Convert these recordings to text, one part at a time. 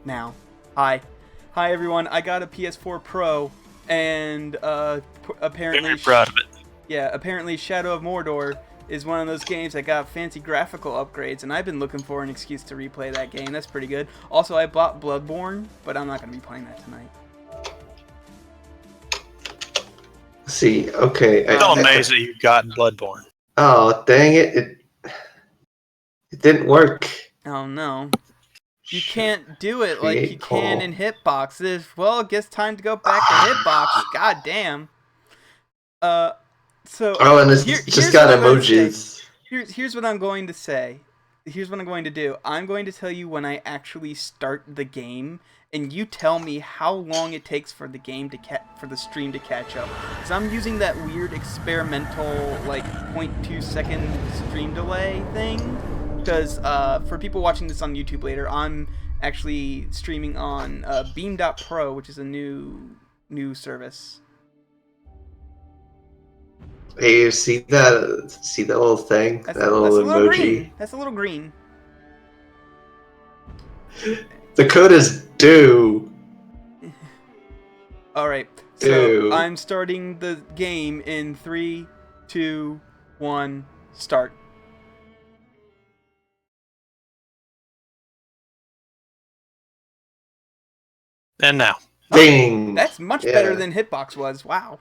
now. Hi everyone. I got a PS4 Pro, and apparently, Very proud of it. Yeah, apparently Shadow of Mordor is one of those games that got fancy graphical upgrades, and I've been looking for an excuse to replay that game. That's pretty good. Also, I bought Bloodborne, but I'm not going to be playing that tonight. See, okay. I'm still amazed that you got Bloodborne. Oh, dang it. It didn't work. Oh no. You can't do it like you can in Hitbox. Well, I guess time to go back to Hitbox. God damn. So Oh, and it's just got emojis. Here's what I'm going to say. Here's what I'm going to do. I'm going to tell you when I actually start the game, and you tell me how long it takes for the game to for the stream to catch up. Because I'm using that weird experimental like 0.2 second stream delay thing. Because for people watching this on YouTube later, I'm actually streaming on Beam.pro, which is a new service. Hey, see that little thing? That little emoji? Green. That's a little green. The code is do. Alright, so I'm starting the game in 3, 2, 1, start. And now. Ding! That's much better than Hitbox was. Wow.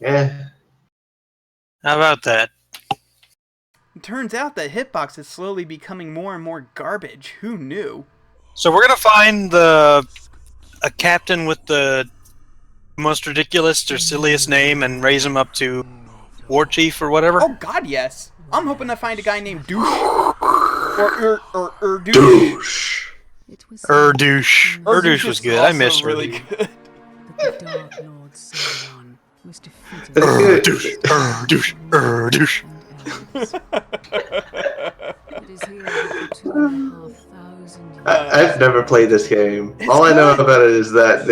Yeah. How about that? It turns out that Hitbox is slowly becoming more and more garbage. Who knew? So we're gonna find a captain with the most ridiculous or silliest name and raise him up to war chief or whatever. Oh God, yes. I'm hoping to find a guy named Douche or Douche. Douche. Douche was good. I missed really good. The Dark Lord Sauron was defeated. Douche. Douche. It is here for 2,500 years. I've never played this game. All I know about it is that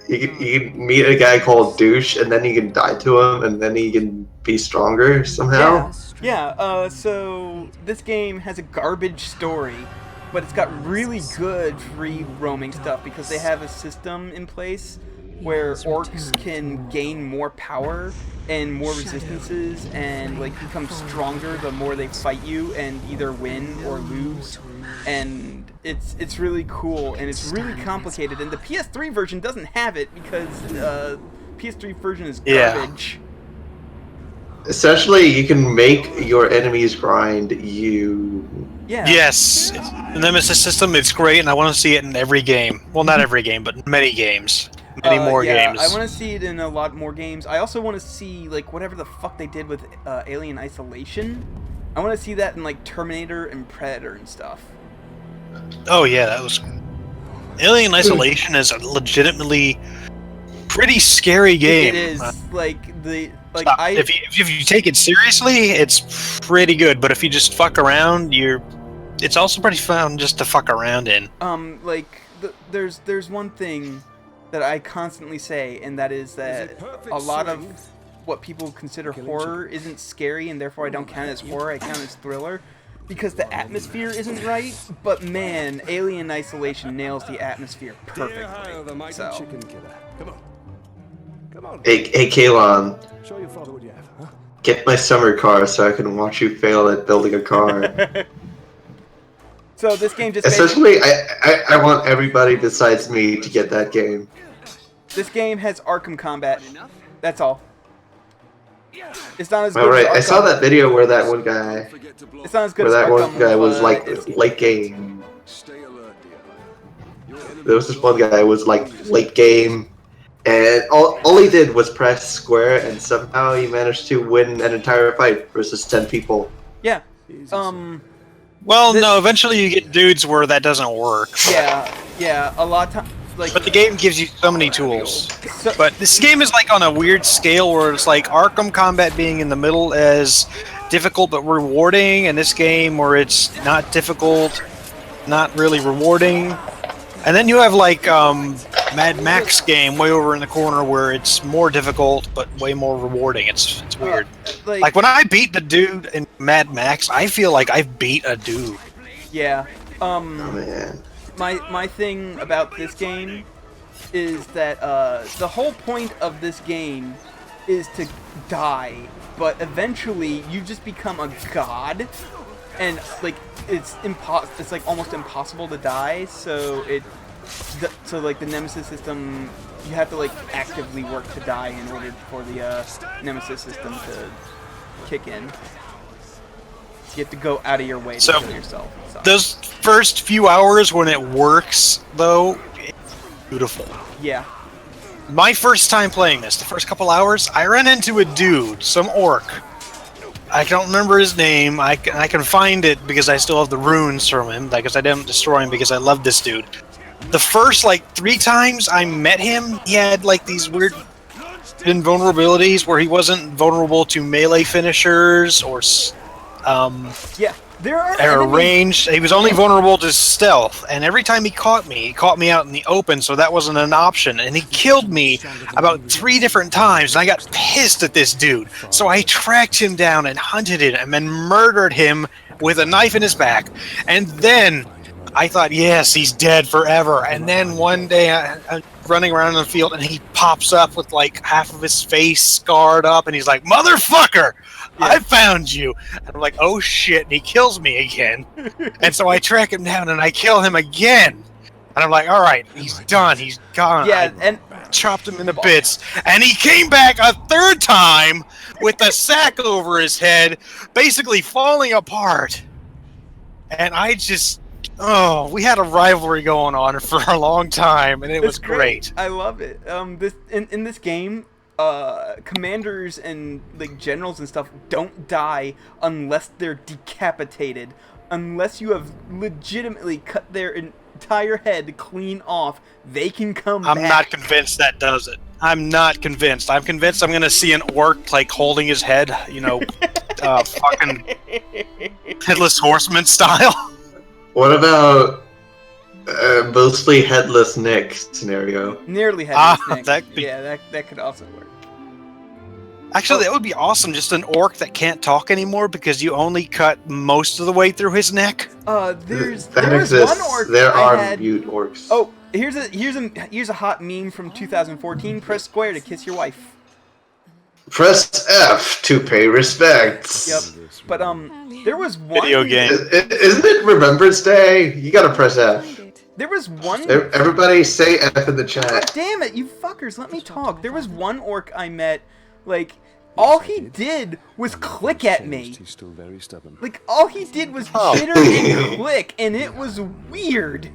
you can meet a guy called Douche, and then you can die to him, and then he can be stronger somehow. Yeah. So this game has a garbage story, but it's got really good free roaming stuff because they have a system in place where orcs can gain more power and more resistances and like become stronger the more they fight you and either win or lose. And it's really cool and it's really complicated, and the PS3 version doesn't have it because PS3 version is garbage. Essentially, you can make your enemies grind you. Yeah. Yes. The Nemesis system, it's great, and I want to see it in every game. Well, not every game, but many games. Many more games. I want to see it in a lot more games. I also want to see, like, whatever the fuck they did with Alien Isolation. I want to see that in, like, Terminator and Predator and stuff. Oh, yeah, that was... Alien Isolation is a legitimately pretty scary game. It is. If you take it seriously, it's pretty good, but if you just fuck around, it's also pretty fun just to fuck around in. There's one thing that I constantly say, and that is that a lot of what people consider horror isn't scary, and therefore I don't count it as horror, I count it as thriller, because the atmosphere isn't right, but man, Alien Isolation nails the atmosphere perfectly. So. Hey, Kalon. Show your father what you have, huh? Get my summer car so I can watch you fail at building a car. So this game just essentially, I want everybody besides me to get that game. This game has Arkham combat. That's all. It's not as good. Alright, as I saw that video where that one guy. It's not as good where as that Arkham, one guy was like late game. There was this one guy who was like late game. And all he did was press square, and somehow he managed to win an entire fight versus 10 people. Yeah. Well, no, eventually you get dudes where that doesn't work. Yeah, a lot of times. Like, but the game gives you so many tools. But this game is like on a weird scale where it's like Arkham combat being in the middle as difficult but rewarding, and this game where it's not difficult, not really rewarding. And then you have like Mad Max game way over in the corner where it's more difficult but way more rewarding. It's weird. Like when I beat the dude in Mad Max, I feel like I've beat a dude. Yeah. Oh man. My thing about this game is that the whole point of this game is to die, but eventually you just become a god, and like it's like almost impossible to die. So like the nemesis system, you have to like actively work to die in order for the nemesis system to kick in. You have to go out of your way to kill yourself. So. Those first few hours when it works, though, it's beautiful. Yeah. My first time playing this, the first couple hours, I ran into a dude, some orc. I don't remember his name. I can find it because I still have the runes from him, because I didn't destroy him because I love this dude. The first, like, 3 times I met him, he had, like, these weird invulnerabilities where he wasn't vulnerable to melee finishers or... yeah, there are ranged. He was only vulnerable to stealth, and every time he caught me out in the open, so that wasn't an option. And he killed me about 3 different times, and I got pissed at this dude. So I tracked him down and hunted him and murdered him with a knife in his back. And then I thought, yes, he's dead forever. And then one day I'm running around in the field, and he pops up with like half of his face scarred up, and he's like, "Motherfucker! I found you!" And I'm like, "Oh shit!" And he kills me again. And so I track him down and I kill him again. And I'm like, "All right, he's done. He's gone." Yeah, and chopped him into bits. And he came back a 3rd time with a sack over his head, basically falling apart. And I just, we had a rivalry going on for a long time, and it was great. I love it. In this game, commanders and like generals and stuff don't die unless they're decapitated. Unless you have legitimately cut their entire head clean off, they can come back. I'm not convinced that does it. I'm not convinced. I'm convinced I'm gonna see an orc like holding his head, fucking headless horseman style. What about mostly headless Nick scenario? Nearly headless Nick. That could also work. Actually, that would be awesome. Just an orc that can't talk anymore because you only cut most of the way through his neck. There was one orc. There are mute orcs. Oh, here's a hot meme from 2014. Press square to kiss your wife. Press F to pay respects. Yep. But there was one video game. Isn't it Remembrance Day? You gotta press F. There was one. Everybody say F in the chat. God damn it, you fuckers! Let me talk. There was one orc I met. Like, all he did was click at me. Like, all he did was chitter and click, and it was weird.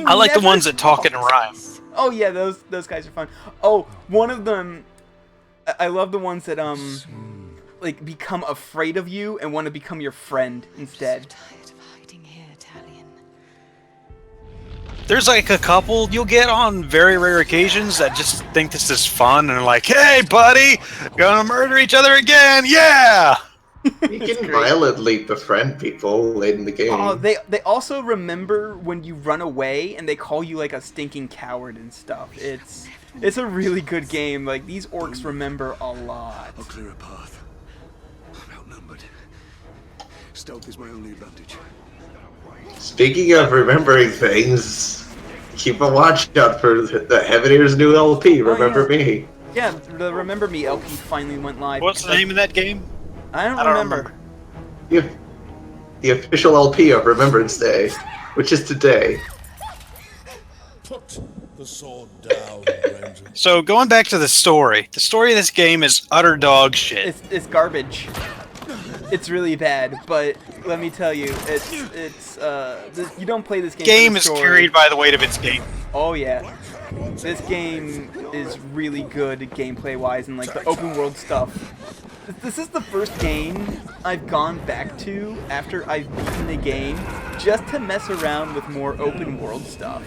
I like the ones that talk and rhyme. Oh yeah, those guys are fun. Oh, one of them. I love the ones that like become afraid of you and want to become your friend instead. There's like a couple you'll get on very rare occasions that just think this is fun and are like, "Hey, buddy, gonna murder each other again? Yeah!" You can violently befriend people late in the game. Oh, they also remember when you run away and they call you like a stinking coward and stuff. It's a really good game. Like, these orcs remember a lot. I'll clear a path. I'm outnumbered. Stealth is my only advantage. Speaking of remembering things, keep a watch out for the Heaveneer's new LP, Remember Me. Yeah, the Remember Me LP finally went live. What's the name of that game? I don't remember. The official LP of Remembrance Day, which is today. Put the sword down, Ranger. So, going back to the story of this game is utter dog shit. It's garbage. It's really bad, but let me tell you, you don't play this game. Game is carried by the weight of its game. Oh yeah, this game is really good gameplay-wise and like the open world stuff. This is the first game I've gone back to after I've beaten the game just to mess around with more open world stuff.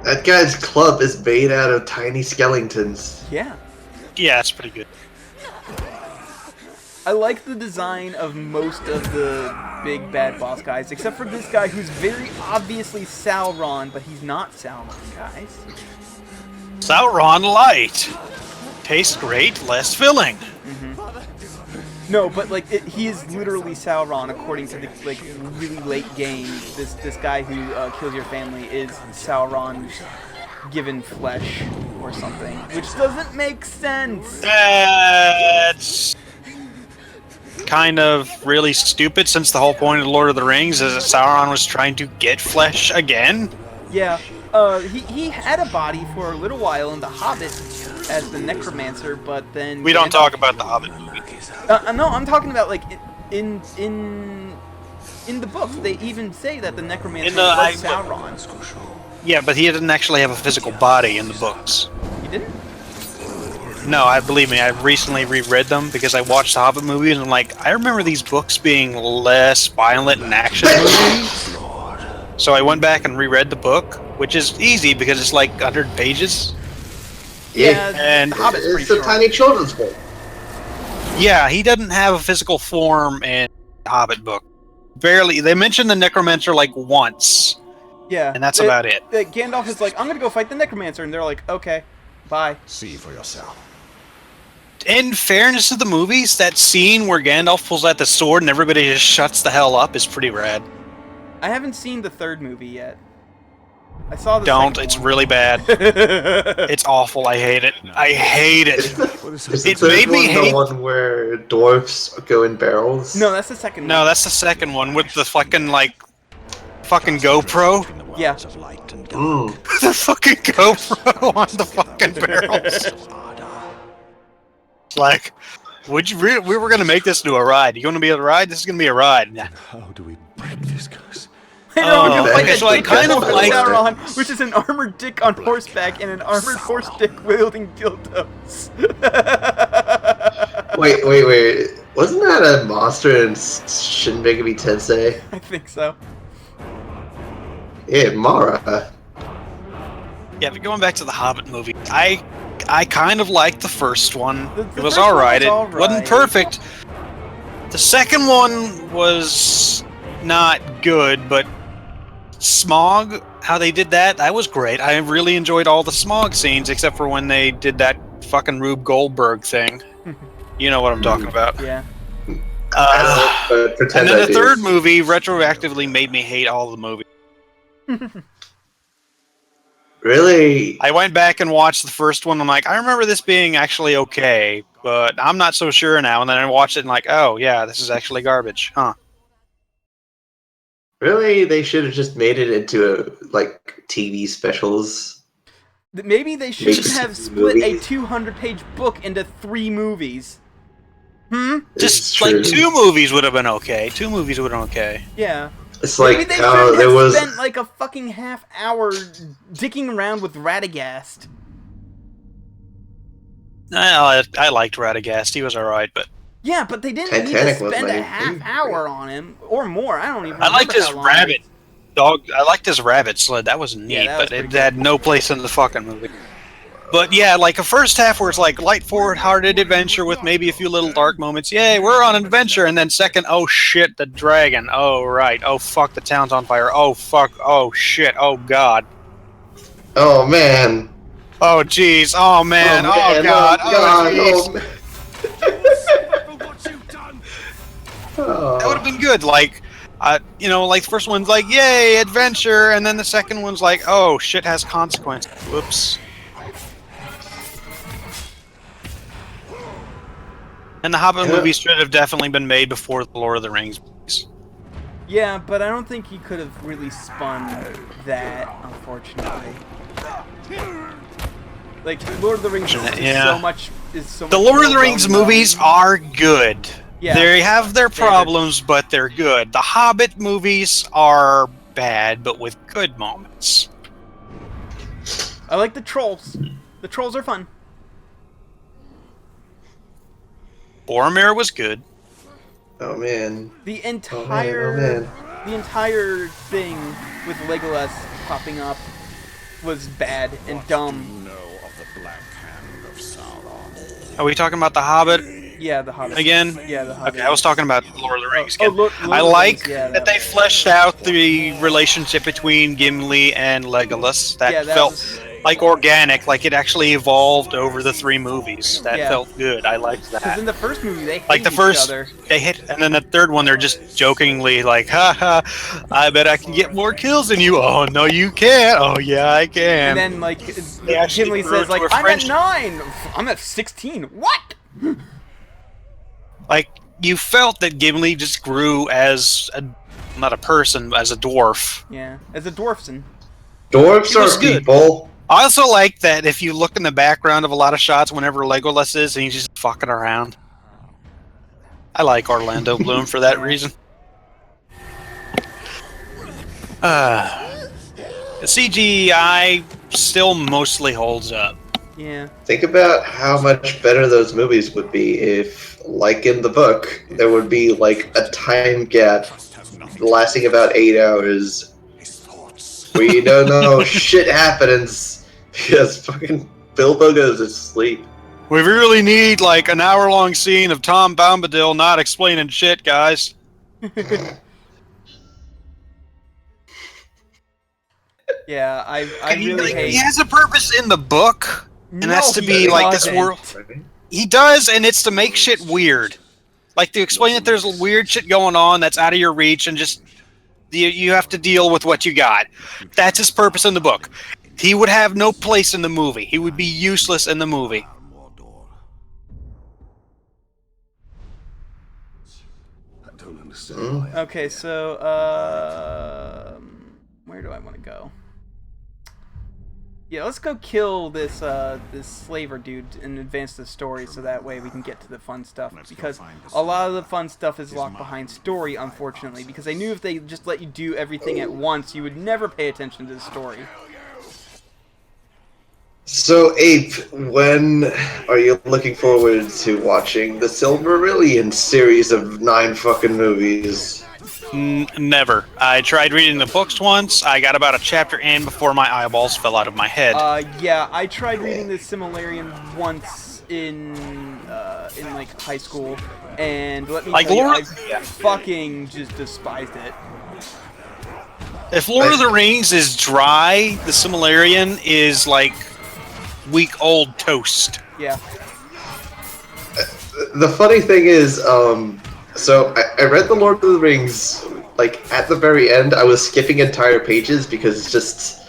That guy's club is made out of tiny skeletons. Yeah. Yeah, it's pretty good. I like the design of most of the big bad boss guys, except for this guy who's very obviously Sauron, but he's not Sauron, guys. Sauron Light. Tastes great, less filling. No, but like he is literally Sauron according to the like really late game. This guy who kills your family is Sauron given flesh or something, which doesn't make sense. That's kind of really stupid, since the whole point of the Lord of the Rings is that Sauron was trying to get flesh again. Yeah, he had a body for a little while in The Hobbit as the necromancer, but then We don't talk about the Hobbit movie. no, I'm talking about like in the books. They even say that the necromancer was Sauron. Yeah, but he didn't actually have a physical body in the books. He didn't? No, believe me, I've recently reread them because I watched the Hobbit movies and I'm like, I remember these books being less violent and action movies. So I went back and reread the book, which is easy because it's like 100 pages. Yeah, and it's a tiny children's book. Yeah, he doesn't have a physical form in the Hobbit book. Barely. They mention the necromancer like once. Yeah. And that's about it. Gandalf is like, I'm gonna go fight the necromancer, and they're like, okay, bye. See for yourself. In fairness to the movies, that scene where Gandalf pulls out the sword and everybody just shuts the hell up is pretty rad. I haven't seen the third movie yet. I saw the Don't. second It's one. really bad. It's awful. I hate it. I hate it. Is It the made third me one hate. the one where dwarfs go in barrels? No, that's the second No, one. that's the second one with the fucking GoPro. Yeah. The fucking GoPro on the fucking barrels. It's like, we were gonna make this into a ride. You gonna be able to ride? This is gonna be a ride. How do we break this curse? I know, we're gonna fight okay, that so I dick kind of with like- Sauron, which is an armored dick on horseback and an armored horse dick wielding dildos. Wait. Wasn't that a monster in Shin Megami Tensei? I think so. Yeah, Mara. Yeah, but going back to the Hobbit movie, I kind of liked the first one. The It was first one alright. was It alright. wasn't perfect. The second one was not good, but Smog, how they did that was great. I really enjoyed all the Smog scenes, except for when they did that fucking Rube Goldberg thing. You know what I'm talking about. Yeah. And Pretend then I the do. third movie retroactively made me hate all the movies. Really? I went back and watched the first one. I'm like, I remember this being actually okay, but I'm not so sure now. And then I watched it and like, oh yeah, this is actually garbage, huh? Really? They should have just made it into like TV specials. Maybe they should Makes have the split a movie. 200-page book into 3 movies. It's Just like true. 2 movies would have been okay. 2 movies would have been okay. Yeah. It's Maybe like they how shouldn't there have was. spent like a fucking half hour dicking around with Radagast. I liked Radagast. He was alright, but Yeah, but they didn't need to Titanic was spend a like- half hour on him or more. I don't even. I liked remember his how long rabbit dog. I liked his rabbit sled. That was neat, that was but it pretty had no place in the fucking movie. But yeah, like a first half where it's like light forward-hearted adventure with maybe a few little dark moments. Yay, we're on an adventure. And then second, oh shit, the dragon. Oh right. Oh fuck, the town's on fire. Oh fuck. Oh shit. Oh god. Oh man. Oh jeez. Oh man. Oh, man. god. Oh jeez. Oh, man. That would have been good. Like, like the first one's like, yay, adventure, and then the second one's like, oh, shit has consequences. Whoops. And the Hobbit movies should have definitely been made before the Lord of the Rings movies. Yeah, but I don't think he could have really spun that, unfortunately. Like Lord of the Rings is Yeah. so much. The Lord of the Rings movies are good. Yeah. They have their problems, but they're good. The Hobbit movies are bad, but with good moments. I like the trolls. The trolls are fun. Boromir was good. Oh man. The Oh entire man. the entire thing with Legolas popping up was bad and dumb. Are we talking about The Hobbit Yeah, the Hobbit. again? Yeah, the Hobbit. Okay, I was talking about Lord of the Rings again. Lord I of the like Rings, yeah, that they fleshed out the relationship between Gimli and Legolas. That Yeah, that felt was- like organic, like it actually evolved over the 3 movies. That Yeah. felt good. I liked Because that. in the first movie, they hate Like the each first, other. they hit, and then the third one, they're just jokingly like, "Ha ha! I bet I can get more kills than you." Oh no, you can't. Oh yeah, I can. And then, like, They actually Gimli grew says, like, into a I'm at friendship. 9! I'm at 16! What? Like you felt that Gimli just grew as a, not a person, as a dwarf. Yeah, as a dwarfson. Dwarves It was are good. people. I also like that if you look in the background of a lot of shots, whenever Legolas is, and he's just fucking around. I like Orlando Bloom for that Yeah. reason. The CGI still mostly holds up. Yeah. Think about how much better those movies would be if, like in the book, there would be like a time gap lasting about 8 hours where you don't know shit happens because fucking Bilbo goes to sleep. We really need like an hour-long scene of Tom Bombadil not explaining shit, guys. Yeah, I really hate... He has a purpose in the book, and that's to he be like this doesn't. world. He does, and it's to make shit weird. Like to explain that there's weird shit going on that's out of your reach, and just you have to deal with what you got. That's his purpose in the book. He would have no place in the movie. He would be useless in the movie. Mordor. I don't understand why. Okay, so, where do I want to go? Yeah, let's go kill this this slaver dude and advance the story so that way we can get to the fun stuff. Because a lot of the fun stuff is locked behind story, unfortunately. Because I knew if they just let you do everything at once, you would never pay attention to the story. So, Ape, when are you looking forward to watching the Silmarillion series of 9 fucking movies? Never. I tried reading the books once. I got about a chapter in before my eyeballs fell out of my head. Yeah, I tried reading the Silmarillion once in like high school, and let me Like tell you, Lord I fucking just despised it. If Lord of the Rings is dry, the Silmarillion is like week-old toast. Yeah. The funny thing is, so I read the Lord of the Rings, like, at the very end, I was skipping entire pages because it's just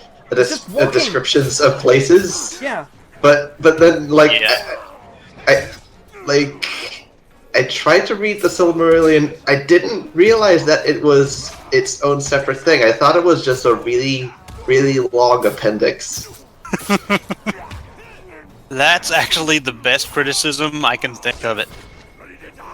walking. descriptions of places. Yeah. But then, like, Yeah. I tried to read the Silmarillion. I didn't realize that it was its own separate thing. I thought it was just a really, really long appendix. That's actually the best criticism I can think of it.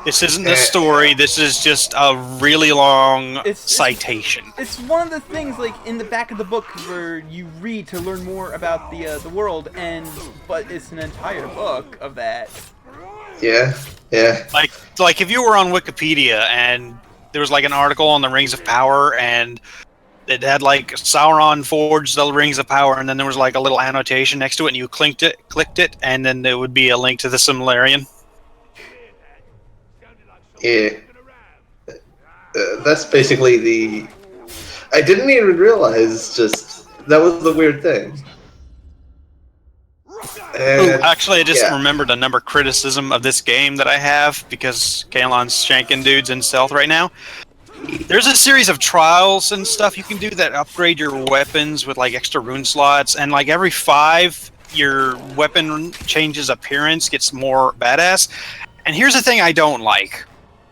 This isn't the story, this is just a really long citation. It's one of the things, like, in the back of the book where you read to learn more about the world, but it's an entire book of that. Yeah. Like if you were on Wikipedia and there was like an article on the Rings of Power and it had like Sauron forged the Rings of Power, and then there was like a little annotation next to it, and you clicked it, and then there would be a link to the Silmarillion. Yeah. That's basically the... I didn't even realize, just... That was the weird thing. Ooh, actually, I just remembered another criticism of this game that I have, because Kalon's shanking dudes in stealth right now. There's a series of trials and stuff you can do that upgrade your weapons with like extra rune slots, and like every 5, your weapon changes appearance, gets more badass. And here's the thing I don't like.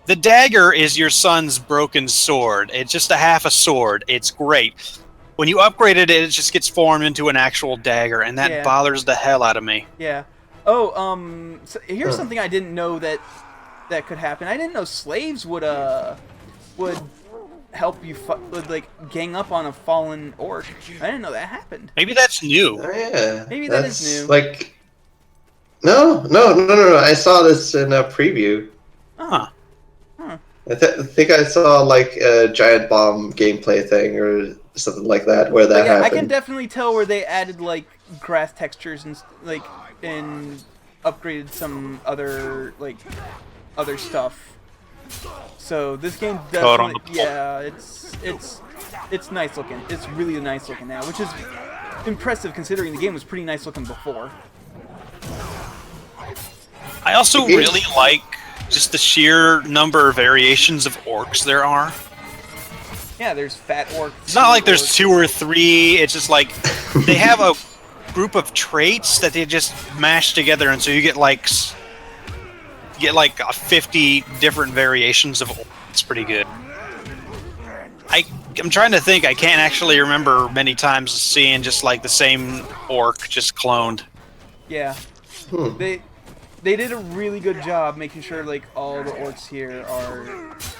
The dagger is your son's broken sword. It's just a half a sword. It's great. When you upgrade it, it just gets formed into an actual dagger, and that bothers the hell out of me. Yeah. Oh, so here's something I didn't know that could happen. I didn't know slaves would help you would like gang up on a fallen orc. I didn't know that happened. Maybe that's new. Oh, yeah. Maybe that is new. Like, no. I saw this in a preview. Huh. I think I saw like a giant bomb gameplay thing or something like that where that happened. I can definitely tell where they added like grass textures and like and upgraded some other stuff. So this game definitely, it's nice looking. It's really nice looking now, which is impressive considering the game was pretty nice looking before. I also really like just the sheer number of variations of orcs there are. Yeah, there's fat orcs. It's not like there's orcs. 2 or 3. It's just like they have a group of traits that they just mash together, and so you get like 50 different variations of orcs. It's pretty good. I'm trying to think. I can't actually remember many times seeing just like the same orc just cloned. Yeah. They did a really good job making sure like all the orcs here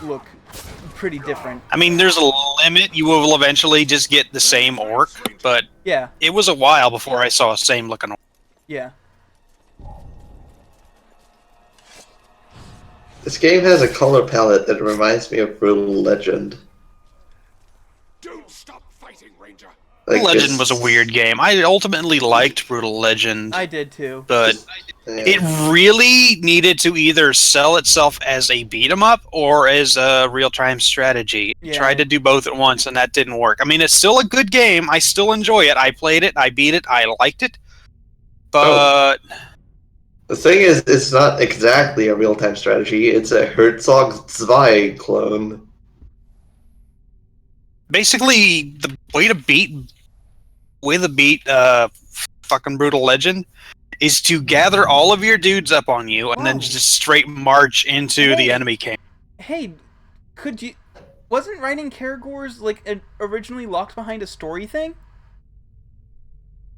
look pretty different. I mean, there's a limit. You will eventually just get the same orc, but yeah, it was a while before I saw a same looking orc. Yeah. This game has a color palette that reminds me of Brutal Legend. Don't stop fighting, Ranger. Like Legend was a weird game. I ultimately liked Brutal Legend. I did too. But it really needed to either sell itself as a beat 'em up or as a real-time strategy. Yeah. Tried to do both at once, and that didn't work. I mean, it's still a good game. I still enjoy it. I played it. I beat it. I liked it. But the thing is, it's not exactly a real-time strategy. It's a Herzog Zwei clone. basically, the way to beat fucking Brutal Legend is to gather all of your dudes up on you and then just straight march into the enemy camp. Hey, wasn't writing Karagors like originally locked behind a story thing?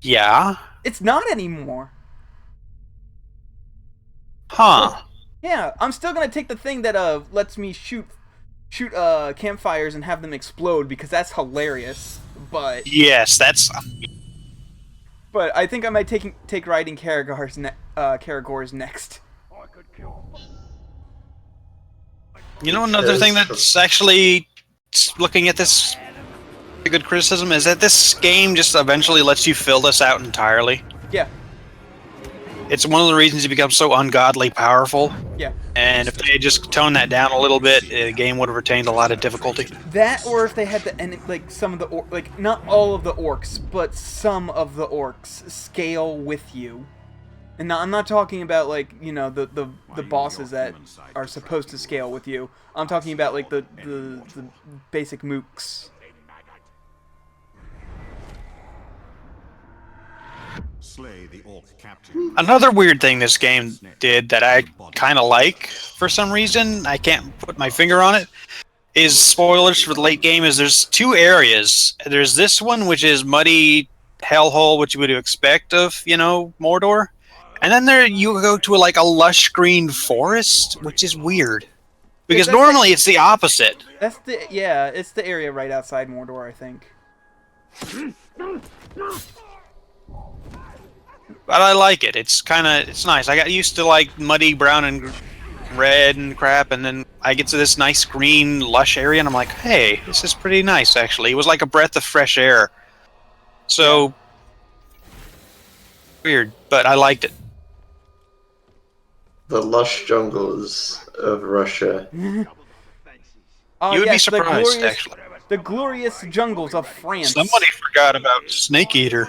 Yeah. It's not anymore. Huh. Yeah, I'm still gonna take the thing that lets me shoot campfires and have them explode because that's hilarious. But yes, that's. But I think I might take riding Karagors next. You know, another thing that's actually looking at this a good criticism is that this game just eventually lets you fill this out entirely. Yeah. It's one of the reasons you become so ungodly powerful. Yeah. And if they just toned that down a little bit, the game would have retained a lot of difficulty. That, or if they had to end like some of the like not all of the orcs, but some of the orcs scale with you. And I'm not talking about like, you know, the bosses that are supposed to scale with you. I'm talking about like the basic mooks. Slay the orc captain. Another weird thing this game did that I kind of like for some reason, I can't put my finger on it, is spoilers for the late game, is there's 2 areas. There's this one, which is muddy hellhole, which you would expect of, you know, Mordor. And then there you go to like a lush green forest, which is weird. Because normally it's the opposite. It's the area right outside Mordor, I think. But I like it. It's nice. I got used to like muddy brown and red and crap, and then I get to this nice green lush area, and I'm like, hey, this is pretty nice actually. It was like a breath of fresh air. So weird, but I liked it. The lush jungles of Russia. Oh, You would be yes, surprised, actually. The glorious jungles of France. Somebody forgot about Snake Eater.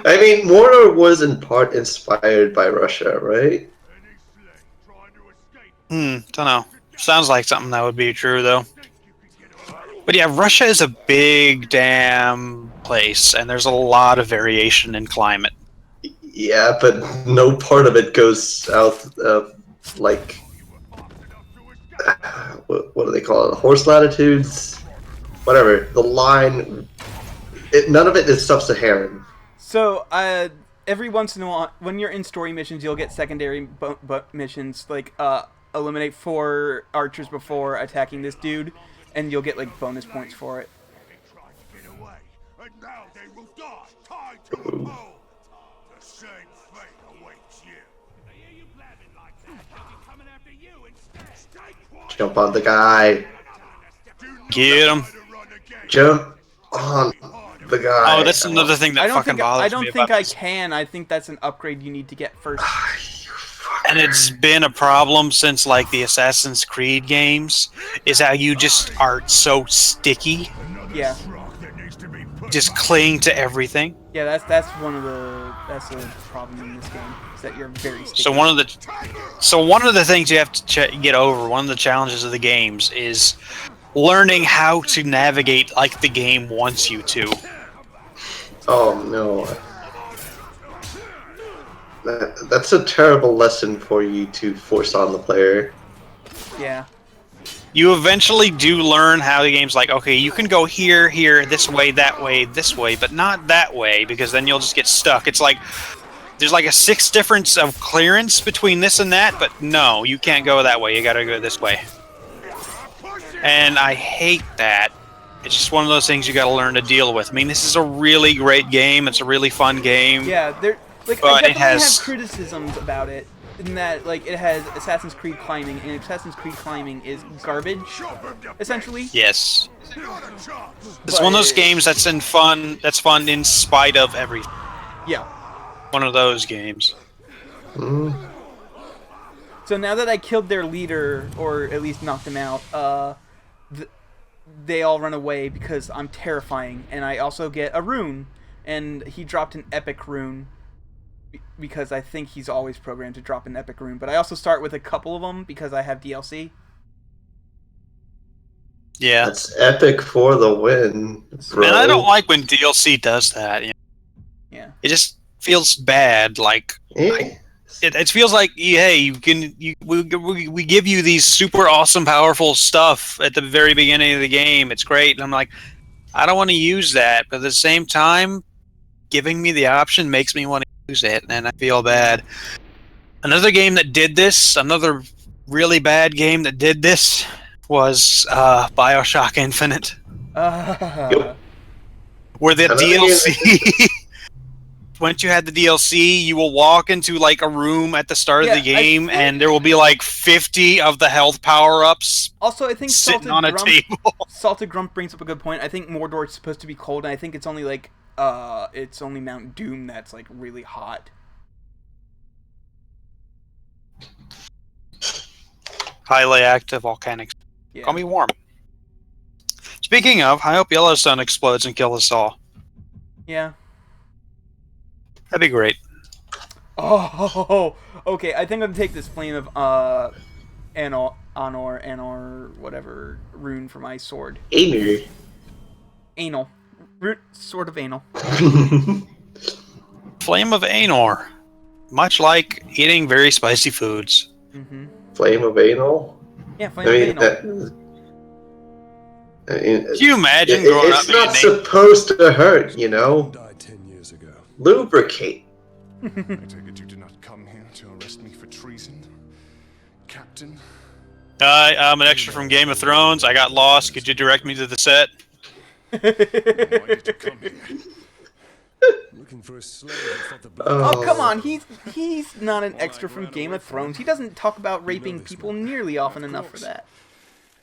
I mean, Mordor was in part inspired by Russia, right? Don't know. Sounds like something that would be true, though. But yeah, Russia is a big damn place, and there's a lot of variation in climate. Yeah, but no part of it goes south of, like, what do they call it? Horse latitudes? Whatever. The line, none of it is sub-Saharan. So, every once in a while, when you're in story missions, you'll get secondary missions, like, eliminate 4 archers before attacking this dude, and you'll get, like, bonus points for it. Jump on the guy. Get him. Jump on the guy. Oh, that's another thing that fucking bothers me. I don't think I can. I think that's an upgrade you need to get first. And it's been a problem since like the Assassin's Creed games, is how you just are so sticky. Yeah. just cling to everything. Yeah, that's the problem in this game is that you're very sticky. So one of the things you have to get over, one of the challenges of the games is learning how to navigate like the game wants you to. Oh no. That's a terrible lesson for you to force on the player. Yeah. You eventually do learn how the game's like, okay, you can go here, here, this way, this way, but not that way, because then you'll just get stuck. It's like, there's like a 6 difference of clearance between this and that, but no, you can't go that way, you gotta go this way. And I hate that. It's just one of those things you gotta learn to deal with. I mean, this is a really great game, it's a really fun game. Yeah, I definitely have criticisms about it. In that, like, it has Assassin's Creed climbing, and Assassin's Creed climbing is garbage, essentially. Yes. It's one of those games that's fun in spite of everything. Yeah. One of those games. Mm. So now that I killed their leader, or at least knocked him out, they all run away because I'm terrifying, and I also get a rune, and he dropped an epic rune. Because I think he's always programmed to drop an epic rune. But I also start with a couple of them because I have DLC. Yeah. That's epic for the win, bro. And I don't like when DLC does that. You know? Yeah. It just feels bad. Like, it feels like, hey, we give you these super awesome, powerful stuff at the very beginning of the game. It's great. And I'm like, I don't want to use that. But at the same time, giving me the option makes me want to use it, and I feel bad. Another game that did this, another really bad game that did this, was Bioshock Infinite. Yep. Where the DLC, once you had the DLC, you will walk into like a room at the start of the game, and there will be like 50 of the health power-ups. Also, I think sitting on a table. Salted Grump brings up a good point. I think Mordor is supposed to be cold, and I think it's only like it's only Mount Doom that's like really hot. Highly active volcanic. Yeah. Call me warm. Speaking of, I hope Yellowstone explodes and kills us all. Yeah. That'd be great. Oh, okay. I think I'm gonna take this flame of Anor, whatever rune for my sword. Anal. Sort of anal. Flame of Anor. Much like eating very spicy foods. Mm-hmm. Flame of anal? Yeah, flame of anal. Can you imagine growing up? It's not supposed to hurt, you know? Died 10 years ago. Lubricate. I take it you did not come here to arrest me for treason, Captain? I'm an extra from Game of Thrones. I got lost. Could you direct me to the set? Why did you come here? Looking for a slave who fought the blood. Oh, come on. He's not an extra from Game of Thrones. He doesn't talk about raping people nearly often enough for that.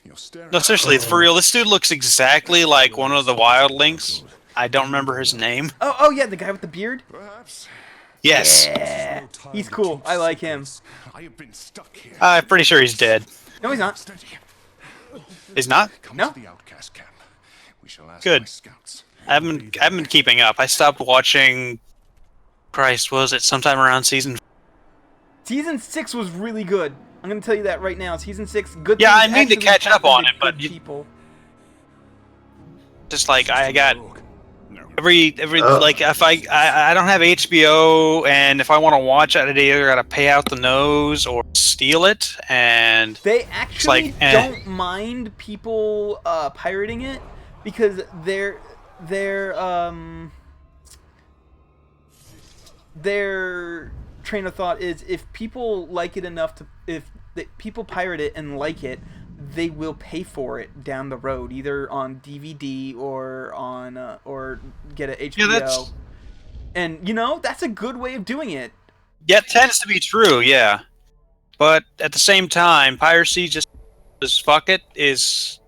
No, seriously, for real. This dude looks exactly like one of the wildlings. I don't remember his name. Oh yeah, the guy with the beard? Perhaps. Yes. Yeah. He's cool. I like him. I have been stuck here. I'm pretty sure he's dead. No, he's not. He's not? Come No. to the outcast camp. We shall ask Good. my scouts. I haven't been keeping up. I stopped watching. Christ, was it sometime around season? Season 6 was really good. I'm gonna tell you that right now. Season 6, good. Yeah, things I mean to actually catch up happened on to it, but good people. Just like I got No. every like if I don't have HBO, and if I want to watch it, I either gotta pay out the nose or steal it, and They actually like, don't mind people pirating it because their train of thought is if people like it enough to people pirate it and like it, they will pay for it down the road, either on DVD or on or get an HBO. Yeah, and you know that's a good way of doing it. yeah, it tends to be true, yeah. But at the same time, piracy just fuck it just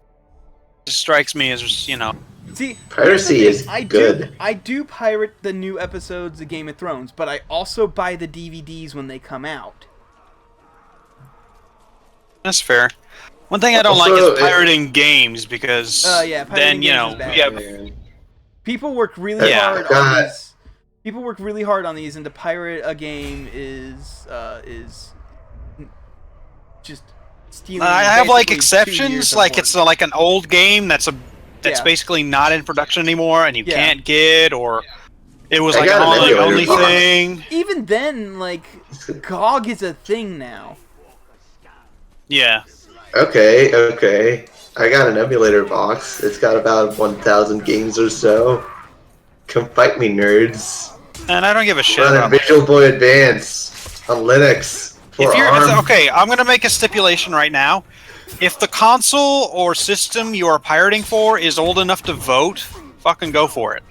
strikes me as, you know. See, Piracy here's the is thing. good. I do pirate the new episodes of Game of Thrones, but I also buy the DVDs when they come out. That's fair. One thing I don't Also, like is pirating games because Yeah, pirating then, you games know, is bad. yeah, People work really Yeah. hard on these. People work really hard on these, and to pirate a game is just stealing. I have like basically 2 years exceptions, of like work. it's like an old game that's Yeah. basically not in production anymore, and you Yeah. can't get, or it was I like got an an emulator only box. thing. Even then, like, GOG is a thing now. Yeah. Okay. I got an emulator box. It's got about 1,000 games or so. Come fight me, nerds. And I don't give a shit Run a about Visual Boy Advance on Linux. For ARM. okay, I'm gonna make a stipulation right now. If the console or system you are pirating for is old enough to vote, fucking go for it.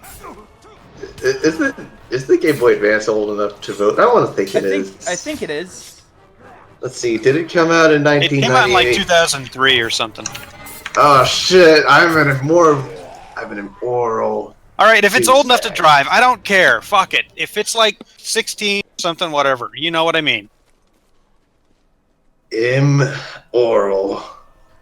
Is the Game Boy Advance old enough to vote? I want to think it is. I think it is. Let's see. Did it come out in It came out in like 1998? 2003 or something. Oh shit! I'm an immoral. All right, if it's old enough to douchebag. drive, I don't care. Fuck it. If it's like 16 something, whatever, you know what I mean. Immoral.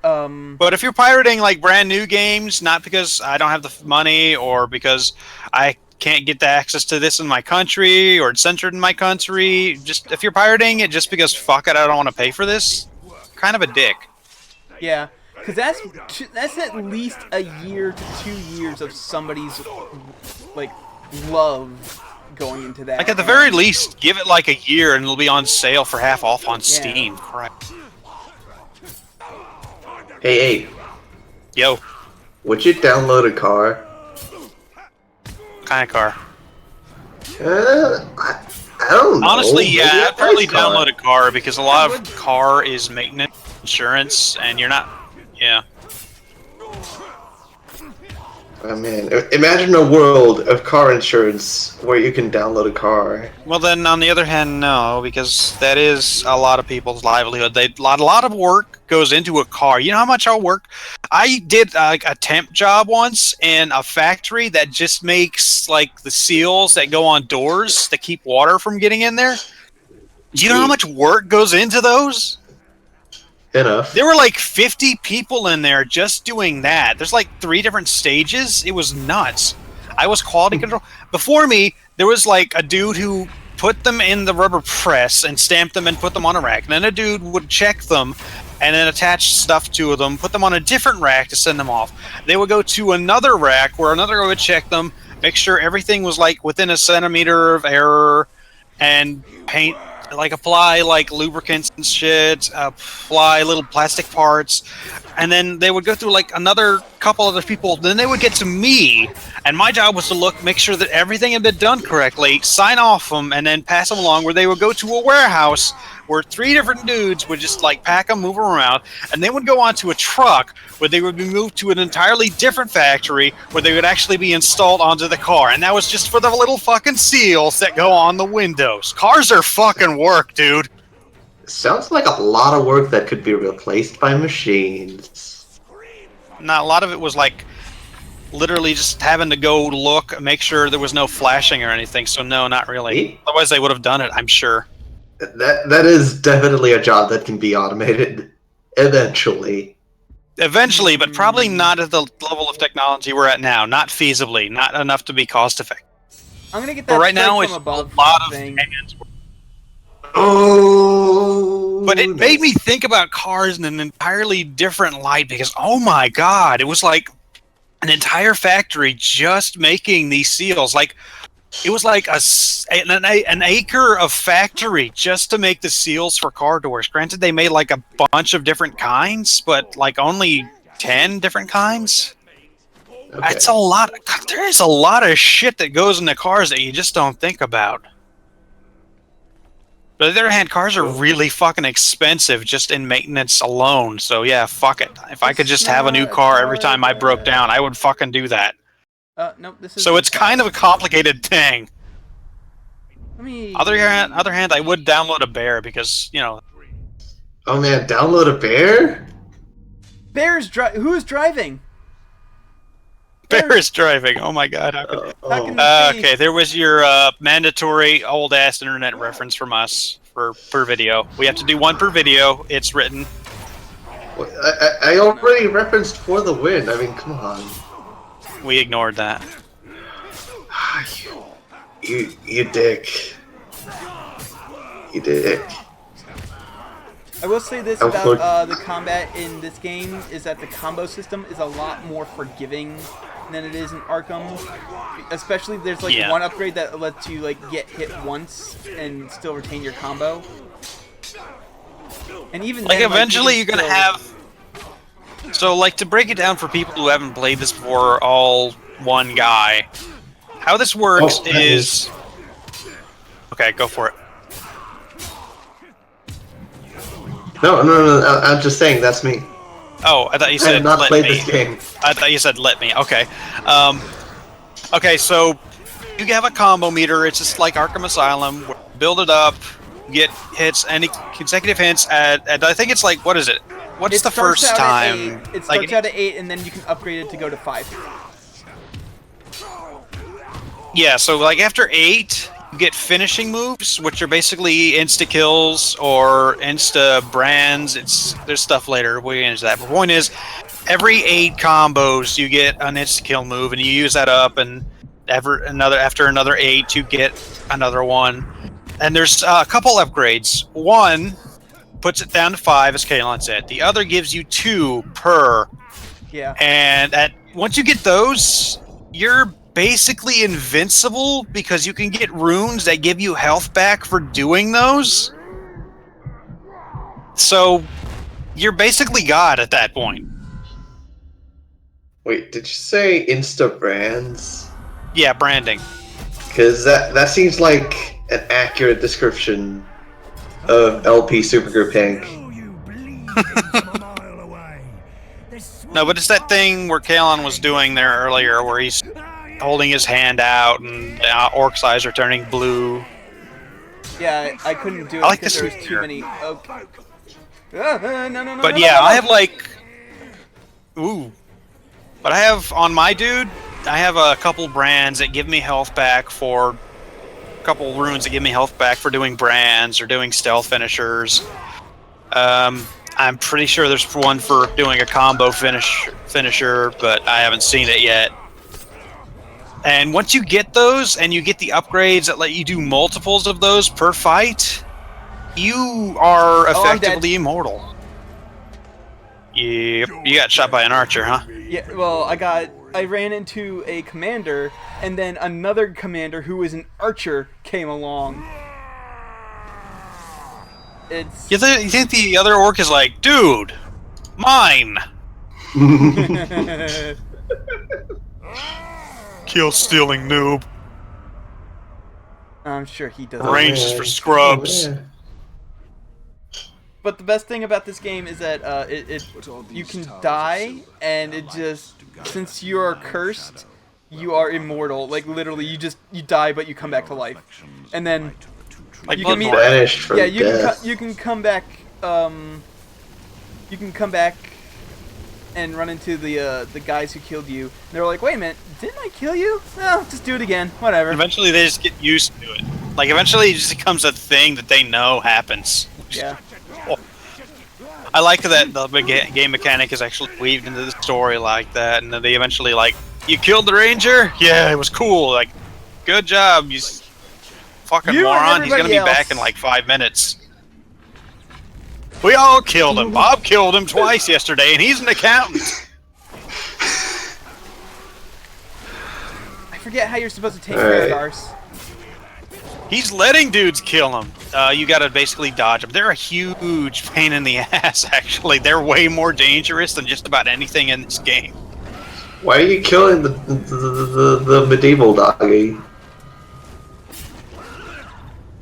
But if you're pirating like brand new games, not because I don't have the money or because I can't get the access to this in my country or it's censored in my country, just if you're pirating it just because fuck it, I don't want to pay for this, kind of a dick. Yeah, because that's at least a year to 2 years of somebody's like love going into that. Like at the very least, give it like a year and it'll be on sale for half off on Steam. Crap. Hey, Yo, would you download a car? kind of car. I don't know. Honestly, Maybe yeah, a I'd probably nice car. download a car because a lot of car is maintenance, insurance, and you're not. Yeah. Oh man, imagine a world of car insurance where you can download a car. Well, then on the other hand, no, because that is a lot of people's livelihood. A lot of work goes into a car. You know how much I work? I did like a temp job once in a factory that just makes like the seals that go on doors that keep water from getting in there. Do you know how much work goes into those? Enough. There were like 50 people in there just doing that. There's like 3 different stages. It was nuts. I was quality control. Before me, there was like a dude who put them in the rubber press and stamped them and put them on a rack. And then a dude would check them and then attach stuff to them, put them on a different rack to send them off. They would go to another rack where another guy would check them, make sure everything was like within a centimeter of error, and paint, like apply like lubricants and shit, apply little plastic parts, and then they would go through like another couple other people. Then they would get to me, and my job was to make sure that everything had been done correctly, sign off them, and then pass them along. Where they would go to a warehouse where 3 different dudes would just like pack them, move them around, and they would go onto a truck where they would be moved to an entirely different factory where they would actually be installed onto the car. And that was just for the little fucking seals that go on the windows. Cars are fucking work, dude. Sounds like a lot of work that could be replaced by machines. Now, a lot of it was like literally just having to go look, make sure there was no flashing or anything. So no, not really. Otherwise they would have done it, I'm sure. That is definitely a job that can be automated eventually. Eventually, but probably not at the level of technology we're at now. Not feasibly, not enough to be cost effective. I'm gonna get that But right now strike it's from above a lot of thing. hands. Oh, But it made me think about cars in an entirely different light because, oh my god, it was like an entire factory just making these seals. Like, it was like an acre of factory just to make the seals for car doors. Granted, they made like a bunch of different kinds, but like only 10 different kinds. Okay. That's a lot. There is a lot of shit that goes into cars that you just don't think about. But on the other hand, cars are really fucking expensive just in maintenance alone. So yeah, fuck it. If I could just have a new car every time I broke down, I would fucking do that. Nope, this is. So it's kind of a complicated thing. Let me. Other hand, I would download a bear because, you know. Oh man, download a bear? Who's driving? Bear is driving. Oh my god. How can this be? Okay, there was your mandatory old ass internet reference from us for per video. We have to do one per video. It's written. I already referenced For the Win. I mean, come on. We ignored that. You dick. You dick. I will say this about the combat in this game is that the combo system is a lot more forgiving than it is in Arkham. Especially there's like one upgrade that lets you like get hit once and still retain your combo. And even like then, eventually you're gonna have. So like to break it down for people who haven't played this before, all one guy. How this works is. Okay, go for it. No, I'm just saying that's me. Oh, I thought you said I have not let played me. this game. I thought you said let me. Okay. Okay, so you have a combo meter. It's just like Arkham Asylum. Build it up, get hits, any consecutive hits at I think it's like, what is it? What's the first time? It starts out at 8, and then you can upgrade it to go to 5. Yeah, so like after 8, you get finishing moves, which are basically insta kills or insta brands. There's stuff later. We'll get into that. But the point is, every 8 combos, you get an insta kill move, and you use that up, and after another 8, you get another one. And there's a couple upgrades. One puts it down to 5, as Kalon said. The other gives you 2 per. Yeah. And once you get those, you're basically invincible because you can get runes that give you health back for doing those. So you're basically God at that point. Wait, did you say Insta brands? Yeah, branding. Because that seems like an accurate description of LP Supergroup Hank. No, but it's that thing where Kalon was doing there earlier where he's holding his hand out and Orc's eyes are turning blue. Yeah, I couldn't do it I like because this there was too many. Okay. No. But yeah, I have like. Ooh. But I have, on my dude, I have a couple brands that give me health back for. A couple runes that give me health back for doing brands or doing stealth finishers. I'm pretty sure there's one for doing a combo finisher, but I haven't seen it yet. And once you get those, and you get the upgrades that let you do multiples of those per fight, you are effectively immortal. Yep, you got shot by an archer, huh? Yeah, well, I ran into a commander, and then another commander who was an archer came along. You think the other orc is like, dude, mine! Kill stealing noob. I'm sure he does. Ranges for scrubs. Oh, But the best thing about this game is that you can die, and it just, since you are cursed, you are immortal. Like literally, you die, but you come back to life, and then Like you can meet. Banished from Yeah, death. you can come back. You can come back and run into the guys who killed you. And they're like, wait a minute, didn't I kill you? No, just do it again. Whatever. Eventually, they just get used to it. Like eventually, it just becomes a thing that they know happens. Yeah. I like that the game mechanic is actually weaved into the story like that, and then they eventually like, you killed the ranger? Yeah, it was cool. Like, good job, you fucking You and moron. He's gonna be everybody back else. in like 5 minutes. We all killed him. Bob killed him twice yesterday, and he's an accountant. I forget how you're supposed to take Alright. Paradars. He's letting dudes kill him. You gotta basically dodge them. They're a huge pain in the ass, actually. They're way more dangerous than just about anything in this game. Why are you killing the medieval doggy?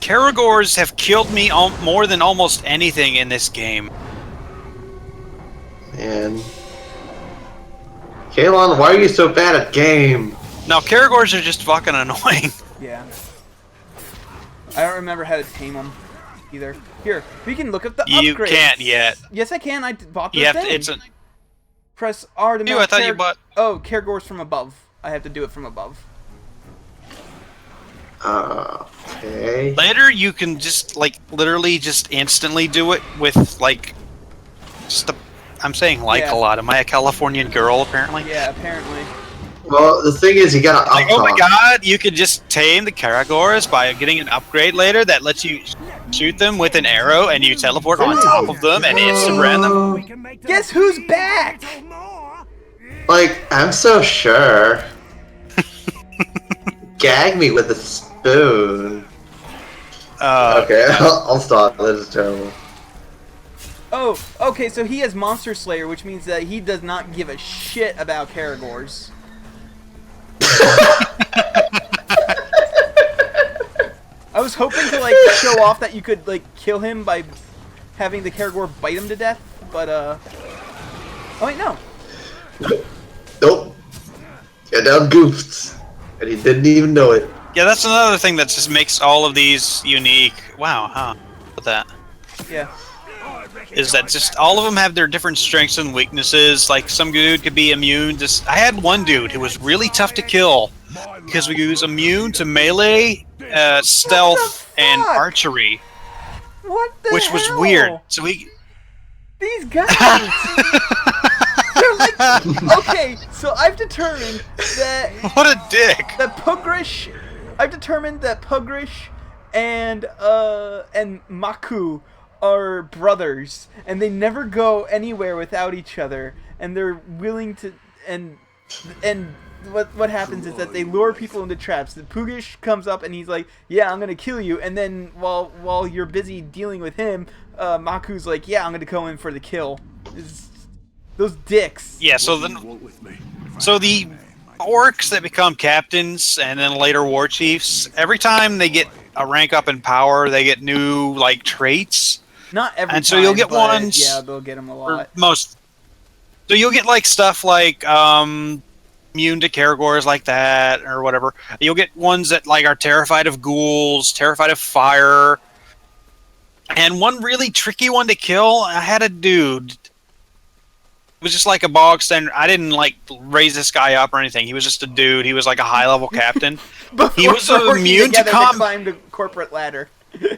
Caragors have killed me more than almost anything in this game. Man. Kalon, why are you so bad at game? Now, Caragors are just fucking annoying. Yeah. I don't remember how to tame them either. Here, we can look up the You upgrades. can't yet. Yes, I can. I bought the You have thing. to, it's a... Press R to Ew, mount I thought you bought... Oh, Caragors from above. I have to do it from above. Okay. Later, you can just, like, literally just instantly do it with, like, just a... I'm saying like Yeah. a lot. Am I a Californian girl, apparently? Yeah, apparently. Well, the thing is, you gotta Like, oh my up god, you could just tame the Karagors by getting an upgrade later that lets you shoot them with an arrow and you teleport on top of them and Instagram them. Guess who's back? Like, I'm so sure. Gag me with a spoon. Okay, I'll stop. That is terrible. Oh, okay, so he has Monster Slayer, which means that he does not give a shit about Karagors. I was hoping to, like, show off that you could, like, kill him by having the Karagor bite him to death, but, oh wait, no. Nope. Got down goofed. And he didn't even know it. Yeah, that's another thing that just makes all of these unique. Wow, huh? With that. Yeah. Is that just all of them have their different strengths and weaknesses? Like some dude could be immune to. I had one dude who was really tough to kill because he was immune to melee, stealth, and archery, What the which was hell? weird. So he. These guys! They're like, okay, so I've determined that What a dick! I've determined that Pugrish and Maku are brothers, and they never go anywhere without each other, and they're willing to, and what happens is that they lure people into traps. The Pugrish comes up and he's like, yeah, I'm gonna kill you, and then while you're busy dealing with him, Maku's like, yeah, I'm gonna go in for the kill. Those dicks. Yeah, so the orcs that become captains and then later war chiefs, every time they get a rank up in power, they get new like traits. Not every and time, so you'll get but ones. yeah, they'll get them a lot. Most. So you'll get like stuff like immune to Karagors like that or whatever. You'll get ones that like are terrified of ghouls, terrified of fire. And one really tricky one to kill, I had a dude. It was just like a bog standard. I didn't like raise this guy up or anything. He was just a dude. He was like a high level captain. He was immune to climb the corporate ladder.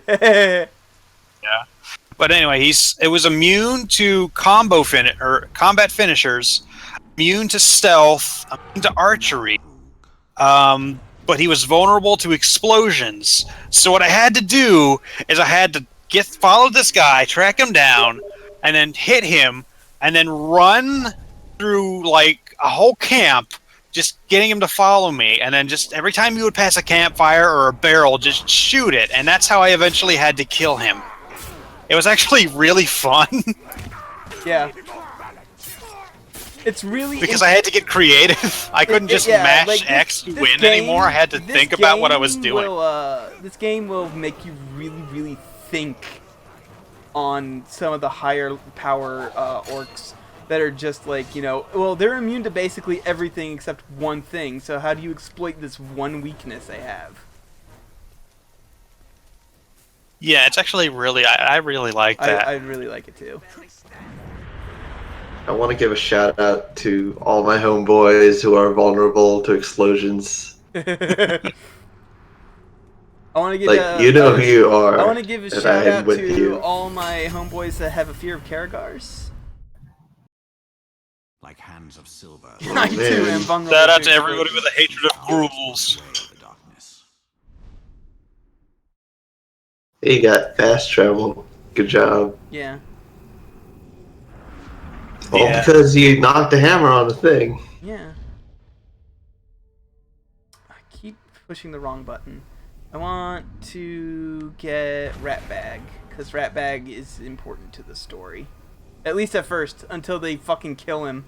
Yeah. But anyway, it was immune to combat finishers, immune to stealth, immune to archery. But he was vulnerable to explosions. So what I had to do is I had to follow this guy, track him down, and then hit him, and then run through like a whole camp, just getting him to follow me, and then just every time he would pass a campfire or a barrel, just shoot it, and that's how I eventually had to kill him. It was actually really fun. Yeah. It's really because I had to get creative. I couldn't just mash like X to win anymore. I had to think about what I was doing. This game will make you really, really think on some of the higher power orcs that are just like, you know, well, they're immune to basically everything except one thing. So how do you exploit this one weakness they have? Yeah, it's actually really, I really like that. I really like it too. I want to give a shout out to all my homeboys who are vulnerable to explosions. I want to give like you know who you are. I want to give a shout out to all my homeboys that have a fear of Karagars. Like hands of silver. I too am vulnerable. Shout out to everybody with a hatred of ghouls. You got fast travel. Good job. Yeah. All because you knocked the hammer on the thing. Yeah. I keep pushing the wrong button. I want to get Rat Bag, because Rat Bag is important to the story. At least at first, until they fucking kill him.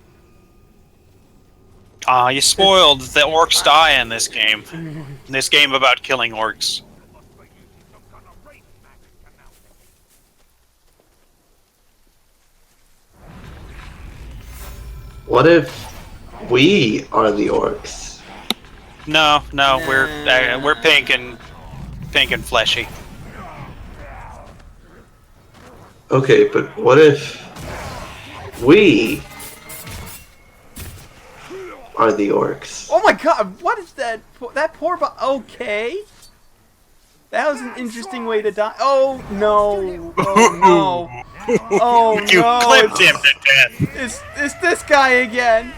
You spoiled. The orcs die in this game. This game about killing orcs. What if we are the orcs? No, we're pink and fleshy. Okay, but what if we are the orcs? Oh my god, what is that? That poor okay. That was an interesting way to die. Oh no. Oh no. Oh you no. clipped him to death. It's this guy again.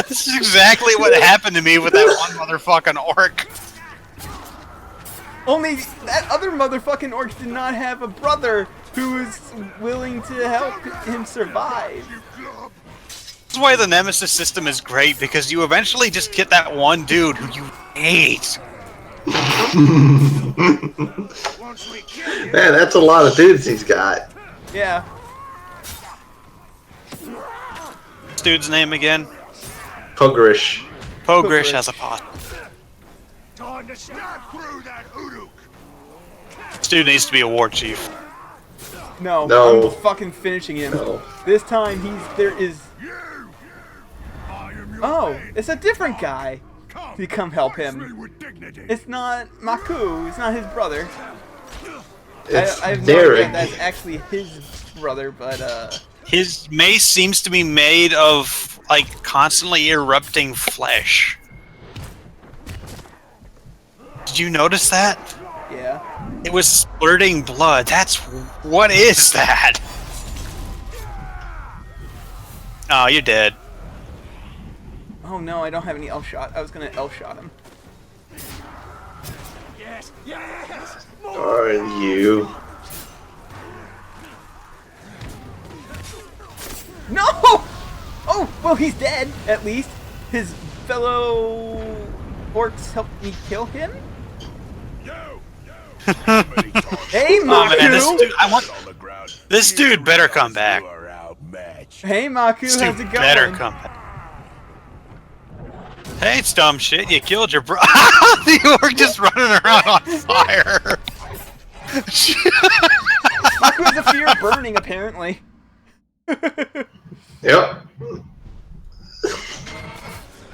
This is exactly what happened to me with that one motherfucking orc. Only that other motherfucking orc did not have a brother who was willing to help him survive. That's why the Nemesis system is great, because you eventually just get that one dude who you hate. Man, that's a lot of dudes he's got. Yeah. This dude's name again? Pugrish. Pogrish has a pot. Time to snap through that Uruk. This dude needs to be a war chief. No, No. I'm fucking finishing him. No. This time there is. I am your Oh, man. it's a different guy. To come help Face me him. with dignity. It's not Maku. It's not his brother. It's I have no idea Derek. if that's actually his brother, but His mace seems to be made of, like, constantly erupting flesh. Did you notice that? yeah. It was splurting blood. What is that? Oh, you're dead. Oh no, I don't have any elf shot. I was gonna elf shot him. Yes, yes. Are you? No! Oh, well, he's dead, at least. His fellow orcs helped me kill him? Hey, Oh man, this Maku! dude, this dude better come back. Hey, Maku, This how's dude it better going? come back. Hey, it's dumb shit. You killed your bro. The orc just running around on fire. Maku has a fear of burning, apparently. Yep.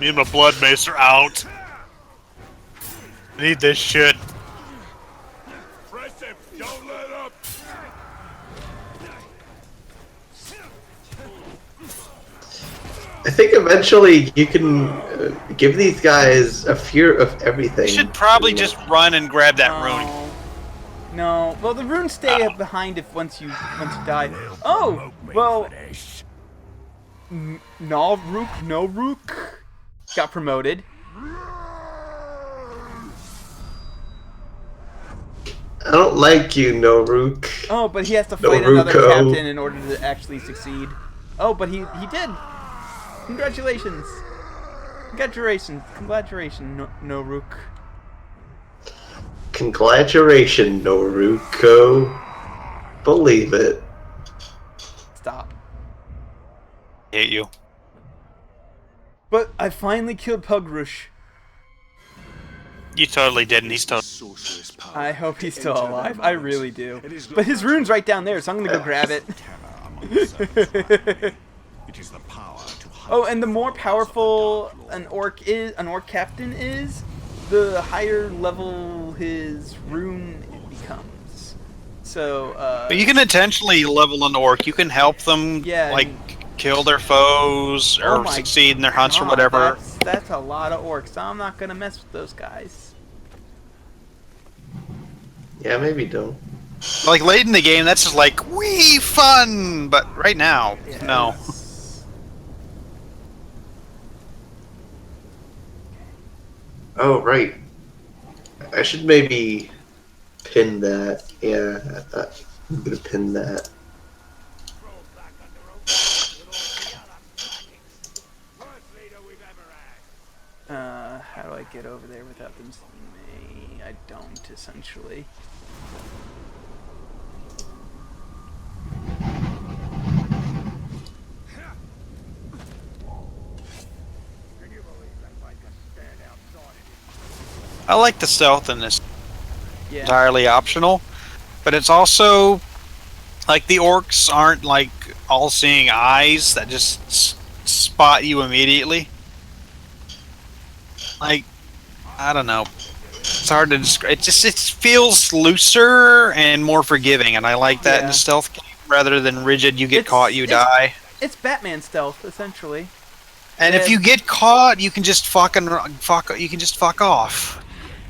Me and my blood mace are out. Need this shit. Press him. Don't let up. I think eventually you can give these guys a fear of everything. You should probably just run and grab that rune. No. Well, the runes stay behind if once you die. Oh, well, Noruk got promoted. I don't like you, Noruk. Oh, but he has to fight another Noruko. captain in order to actually succeed. Oh, but he did. Congratulations. Congratulations, Noruk. Congratulations, Noruko. Believe it. Stop. I hate you. But I finally killed Pugrish. You totally didn't. He's totally. Sorcerer's power. I hope he's still alive. I really do. It is But his rune's right down there, so I'm gonna go grab it. It is the power to Oh, and the more powerful an orc captain is, the higher level his rune becomes. So, But you can intentionally level an orc. You can help them, Yeah, like, and- kill their foes Oh or my succeed in their hunts or God, whatever. That's a lot of orcs. I'm not gonna mess with those guys. Yeah, maybe don't. Like, late in the game, that's just like, wee, fun! But right now, no. Yes. Oh, right. I should maybe pin that. Yeah, I'm gonna pin that. How do I get over there without them seeing me? I don't, essentially. I like the stealth in this. Yeah. Entirely optional. But it's also, like, the orcs aren't, like, all-seeing eyes that just spot you immediately. Like, I don't know. It's hard to describe. It feels looser and more forgiving, and I like that in Yeah. a stealth game rather than rigid. You get It's- caught, you die. It's Batman stealth, essentially. And if you get caught, you can just fuck off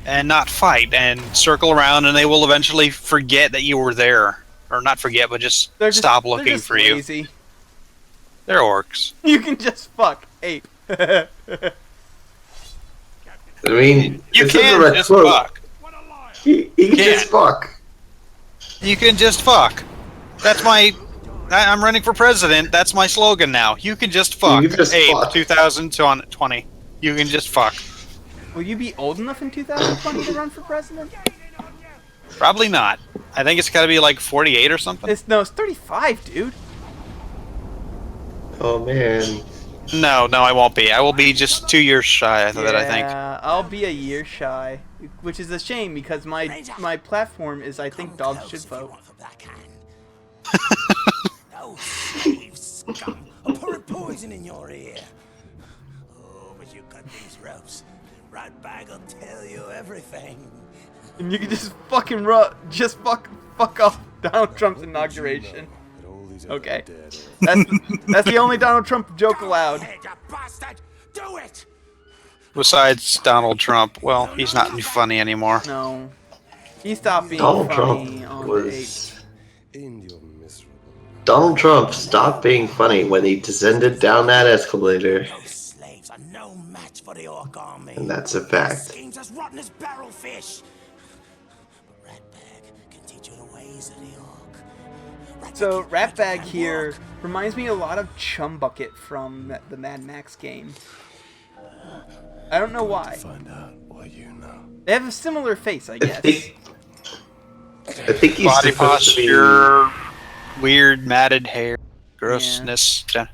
and not fight and circle around, and they will eventually forget that you were there, or not forget, but just They're stop they're looking just for you. lazy. They're orcs. You can just fuck ape. I mean, You it's in the can red just quote. fuck. He can just fuck. You can just fuck. That's I'm running for president. That's my slogan now. You can just fuck. You can just Ape, fuck. 2020. You can just fuck. Will you be old enough in 2020 to run for president? Probably not. I think it's got to be like 48 or something. It's 35, dude. Oh man. No, I won't be. I will be just 2 years shy of that, I think. Yeah, I'll be a year shy, which is a shame because my platform is I think dogs should vote. Oh, slave scum! I'm pouring poison in your ear. Oh, but you cut these ropes. Ratbag will tell you everything. And you can just fucking fuck off Donald Trump's inauguration. Okay, that's the only Donald Trump joke allowed. Head, you bastard! Do it! Besides Donald Trump, well, he's not funny anymore. No, he stopped being Donald funny Trump on was. the 8th. Donald Trump stopped being funny when he descended down that escalator, Those slaves are no match for the orc army. and that's a fact. Schemes as rotten as barrel fish. But Ratbag can teach you the ways of the orc. So Ratbag here reminds me a lot of Chumbucket from the Mad Max game. I don't know why. Find out what you know. They have a similar face, I I guess. think he's Body supposed to be. posture, weird matted hair, grossness. Yeah.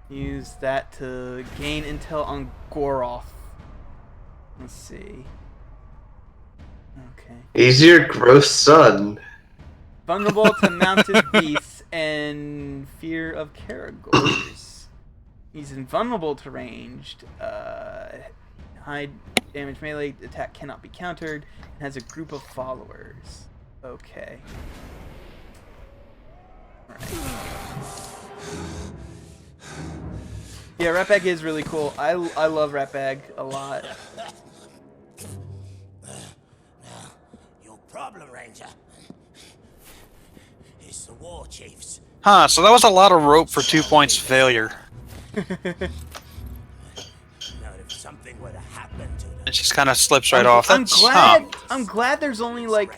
Use that to gain intel on Goroth. Let's see. Okay. He's your gross son. Vulnerable to mounted beasts and fear of Caragors. He's invulnerable to ranged. High damage melee attack cannot be countered. And has a group of followers. Okay. Alright. Yeah, Ratbag is really cool. I love Ratbag a lot. Your problem, Ranger, is the war chiefs. Huh, so that was a lot of rope for 2 points failure. Now, if something were to happen to them, It just kind of slips right off. I'm That's, glad. I'm glad there's only like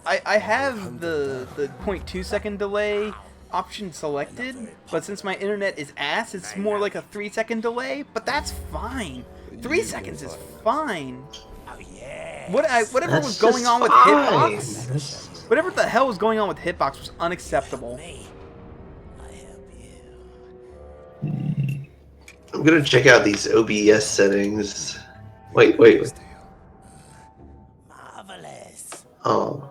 I have the 0.2 second delay option selected, but since my internet is ass, it's more like a 3 second delay. But that's fine. 3 seconds is fine. oh yeah. Whatever That's was going just on with fine. Hitbox, whatever the hell was going on with Hitbox was unacceptable. Me, I help you. I'm gonna check out these OBS settings. Wait. Marvelous. Oh,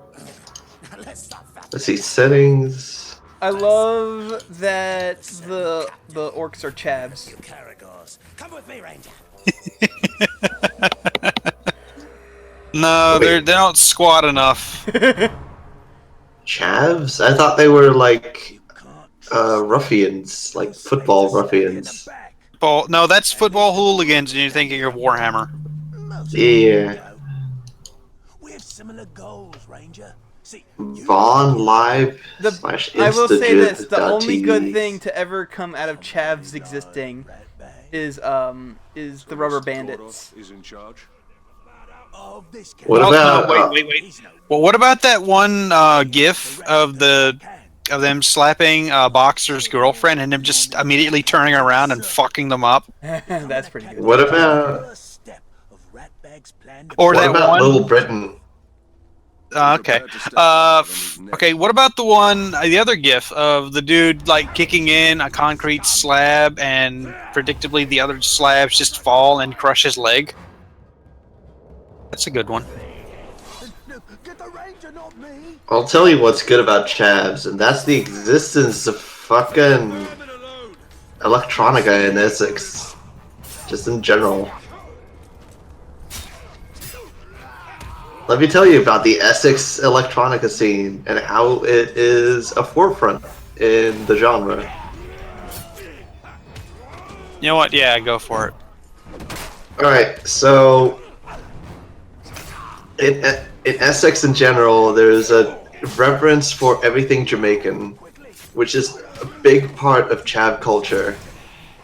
Let's stop that. let's see settings. I love that the orcs are chavs. You Caragors. Come with me, Ranger. no, they don't squat enough. Chavs? I thought they were like ruffians, like football ruffians. No, that's football hooligans, and you're thinking of Warhammer. Yeah. We have similar goals, Ranger. See, Vaughn Live I / will say this: the only Instagit.tv. good thing to ever come out of chavs existing is the rubber bandits. Is in charge. of this What Oh, about? no, wait. Well, what about that one GIF of them slapping Boxer's girlfriend and him just immediately turning around and fucking them up? That's pretty good. What about? first step of Ratbag's plan to Or What that about one? Little Britain? Okay. Okay. What about the other GIF of the dude like kicking in a concrete slab and predictably the other slabs just fall and crush his leg? That's a good one. get the Ranger, not me. I'll tell you what's good about chavs, and that's the existence of fucking electronica in Essex, just in general. Let me tell you about the Essex electronica scene and how it is a forefront in the genre. You know what? Yeah, go for it. Alright, so in Essex in general, there's a reverence for everything Jamaican. which is a big part of chav culture.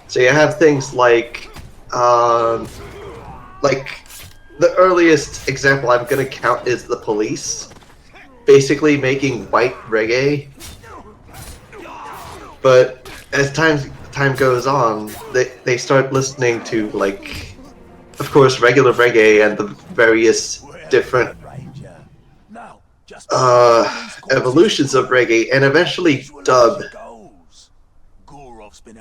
So you have things like the earliest example I'm gonna count is the Police, basically making white reggae. But as time goes on, they start listening to, like, of course, regular reggae and the various different evolutions of reggae, and eventually dub.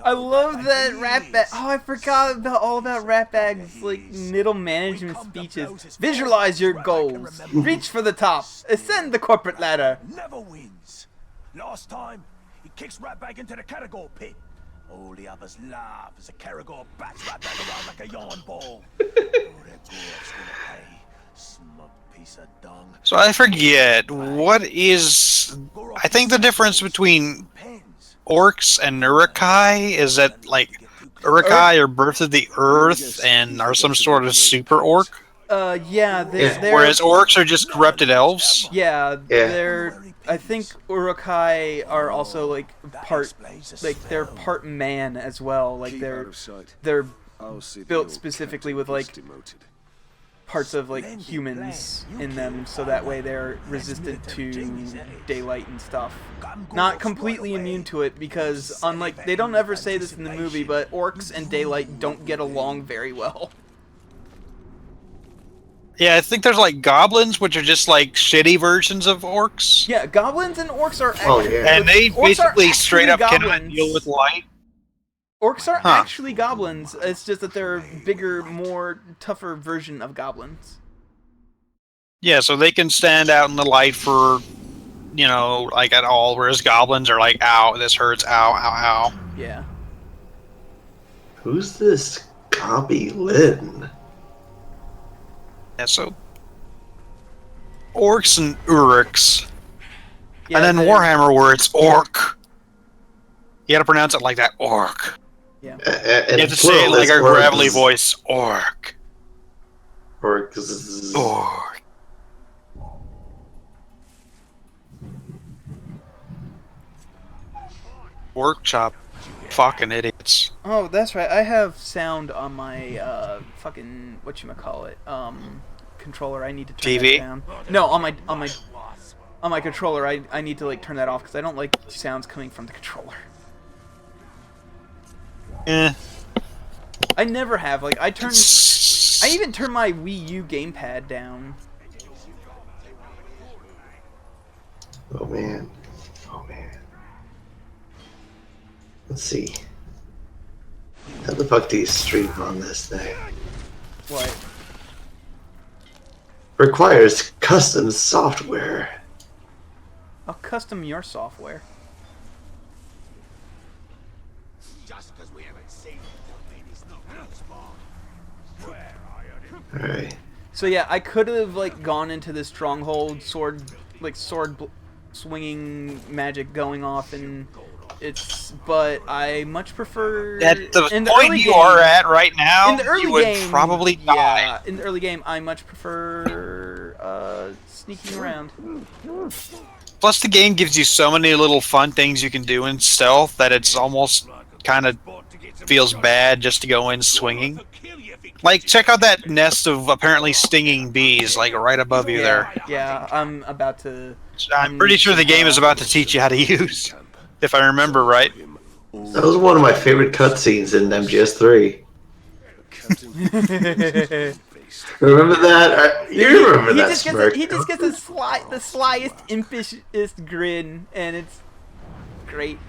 I love that Ratbag. Oh, I forgot all about Ratbag's like middle management speeches. Visualize your goals. Reach for the top. Ascend the corporate ladder. Never wins. Last time, he kicks Ratbag into the Caragor pit. All the others laugh as the Caragor bats Ratbag around like a yarn ball. Oh, that Gorov's gonna pay. Smug piece of dung. So I forget, what is... I think the difference between orcs and Urukai is that, like, Urukai are birth of the earth and are some sort of super orc? Yeah, they're... Whereas orcs are just corrupted elves? Yeah, they're... I think Urukai are also, like, they're part man as well. Like, they're built specifically with, like, parts of, like, humans in them, so that way they're resistant to daylight and stuff. Not completely immune to it, because unlike, they don't ever say this in the movie, but orcs and daylight don't get along very well. Yeah, I think there's, like, goblins, which are just, like, shitty versions of orcs. Yeah, goblins and orcs are actually... And they basically straight up cannot deal with light. Orcs are actually goblins. It's just that they're a bigger, more tougher version of goblins. Yeah, so they can stand out in the light for, you know, like at all, whereas goblins are like, ow, this hurts, ow, ow, ow. Yeah. Who's this Gobby Lin? Yeah, so orcs and uruks. Yeah, and then Warhammer, where it's orc. You gotta pronounce it like that, orc. Yeah. You have to say it like a gravelly voice, orc. Orcs. Orc. Workshop. Fucking idiots. Oh, that's right. I have sound on my fucking whatchamacallit, controller. I need to turn TV? that down. No, on my controller. I need to like turn that off because I don't like sounds coming from the controller. Eh. I never have. Like I even turn my Wii U gamepad down. Oh man. Oh man. Let's see. How the fuck do you stream on this thing? What? Requires custom software. I'll custom your software. Alright. So yeah, I could have like gone into this stronghold sword swinging magic going off, and but I much prefer at the point you are at right now. In the early you would game, probably die. Yeah, in the early game, I much prefer sneaking around. Plus, the game gives you so many little fun things you can do in stealth that it's almost kind of feels bad just to go in swinging. Like, check out that nest of apparently stinging bees, like right above you there. Yeah, I'm about to. I'm pretty sure the game is about to teach you how to use, if I remember right. That was one of my favorite cutscenes in MGS3. Remember that? You remember that smirk? He just gets the slyest, impishest grin, and it's great.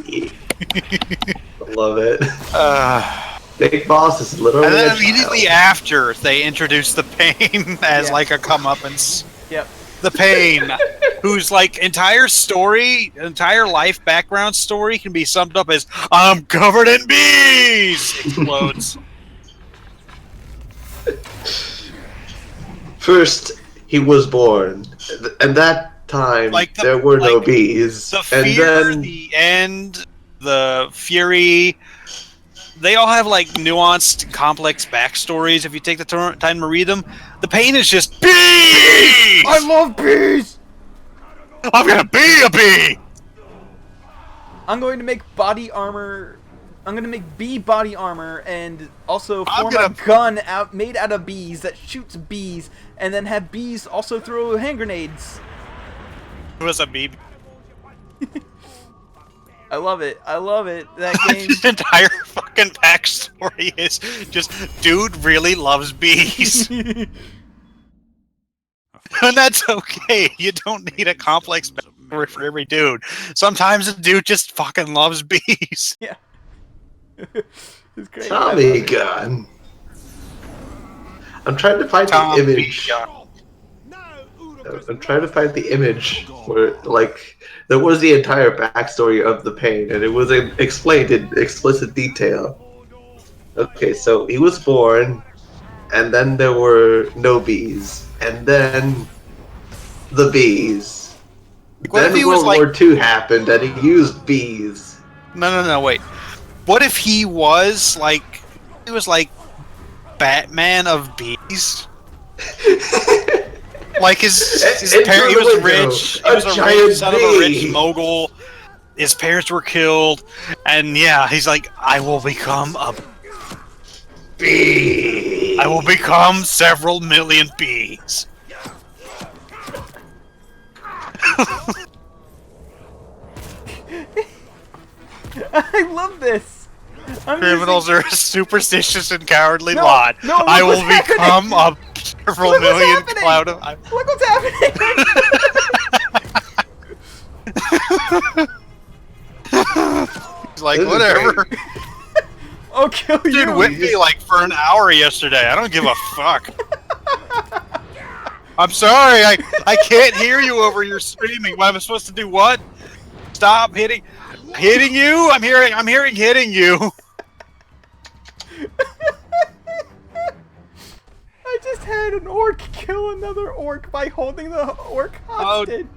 I love it. Big Boss is literally. And then immediately after, they introduce the Pain as like a comeuppance. Yep. The Pain, whose like entire life background story can be summed up as "I'm covered in bees." Explodes. First, he was born, and that time there were no bees. The fear, the end, the fury. They all have like nuanced, complex backstories. If you take the time to read them, the Pain is just bees. I love bees. I'm gonna be a bee. I'm going to make body armor. I'm gonna make bee body armor and also form gonna- a gun made out of bees that shoots bees, and then have bees also throw hand grenades. It was a BB. I love it. I love it. That game. His entire fucking backstory is just, dude really loves bees. And that's okay. You don't need a complex backstory for every dude. Sometimes a dude just fucking loves bees. Yeah. It's great. Tommy gun. I'm trying to find Tommy the image. gun. I'm trying to find the image where, like, there was the entire backstory of the pain, and it was explained in explicit detail. Okay, so he was born, and then there were no bees, and then the bees. What if Then he was World like- War II happened, and he used bees. No, wait. What if he was like Batman of bees? Like his parents, he was rich. He was a rich son of a rich mogul. His parents were killed, and yeah, he's like, I will become a Bee. I will become several million bees. I love this. I'm Criminals are a superstitious and cowardly No, lot. no, look I will what's become a several Look what's million happening! cloud of. Look what's happening. He's like, This is whatever. great. I'll kill Dude you. whipped me like for an hour yesterday. I don't give a fuck. I'm sorry, I can't hear you over your screaming. What am I supposed to do? What? Stop hitting you? I'm hearing hitting you. I just had an orc kill another orc by holding the orc hostage.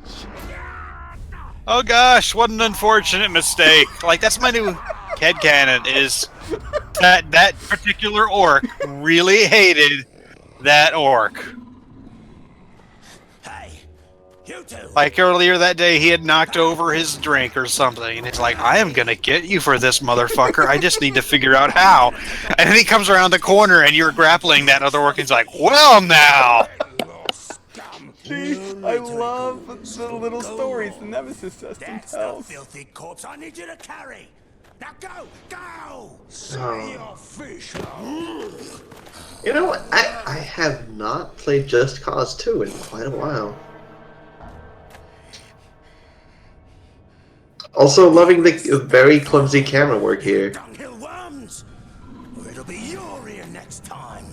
Oh gosh, what an unfortunate mistake. Like, that's my new headcanon, is that particular orc really hated that orc. Hey, you two. Like, earlier that day, he had knocked over his drink or something, and he's like, I am gonna get you for this, motherfucker. I just need to figure out how. And then he comes around the corner, and you're grappling that other orc, and he's like, well, now! See, I love the little stories the Nemesis system That's the tells. filthy corpse I need you to carry. Now go, go. Oh. Say your fish. You know, I have not played Just Cause 2 in quite a while. Also loving the very clumsy camera work here. Dunghill worms. Or it'll be your ear next time.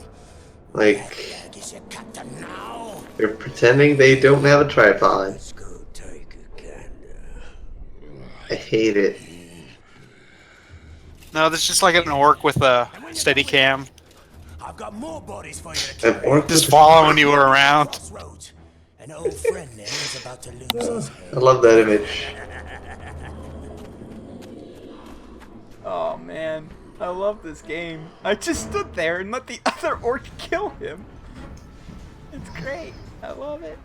Like, Leg is your captain now. they're pretending they don't have a tripod. Let's go take a gander. I hate it. No, this is just like an orc with a steady cam, I've got more bodies for you to An carry. orc just with- following you around. Crossroads. An old friend there is about to lose his head. I love that image. Oh man, I love this game. I just stood there and let the other orc kill him. It's great. I love it.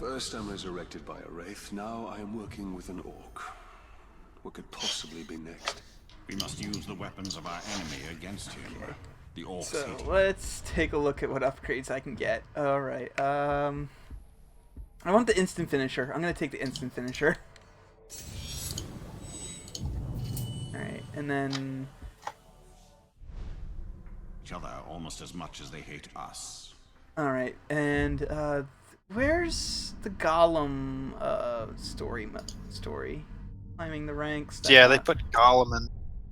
First, I'm resurrected by a wraith. Now I am working with an orc. What could possibly be next? We must use the weapons of our enemy against him. The orcs So hate him. let's take a look at what upgrades I can get. Alright, I want the instant finisher. I'm gonna take the instant finisher. Alright, and then Each other almost as much as they hate us. alright, and where's the Golem story? Climbing the ranks. that's Yeah, they not- put Gollum in.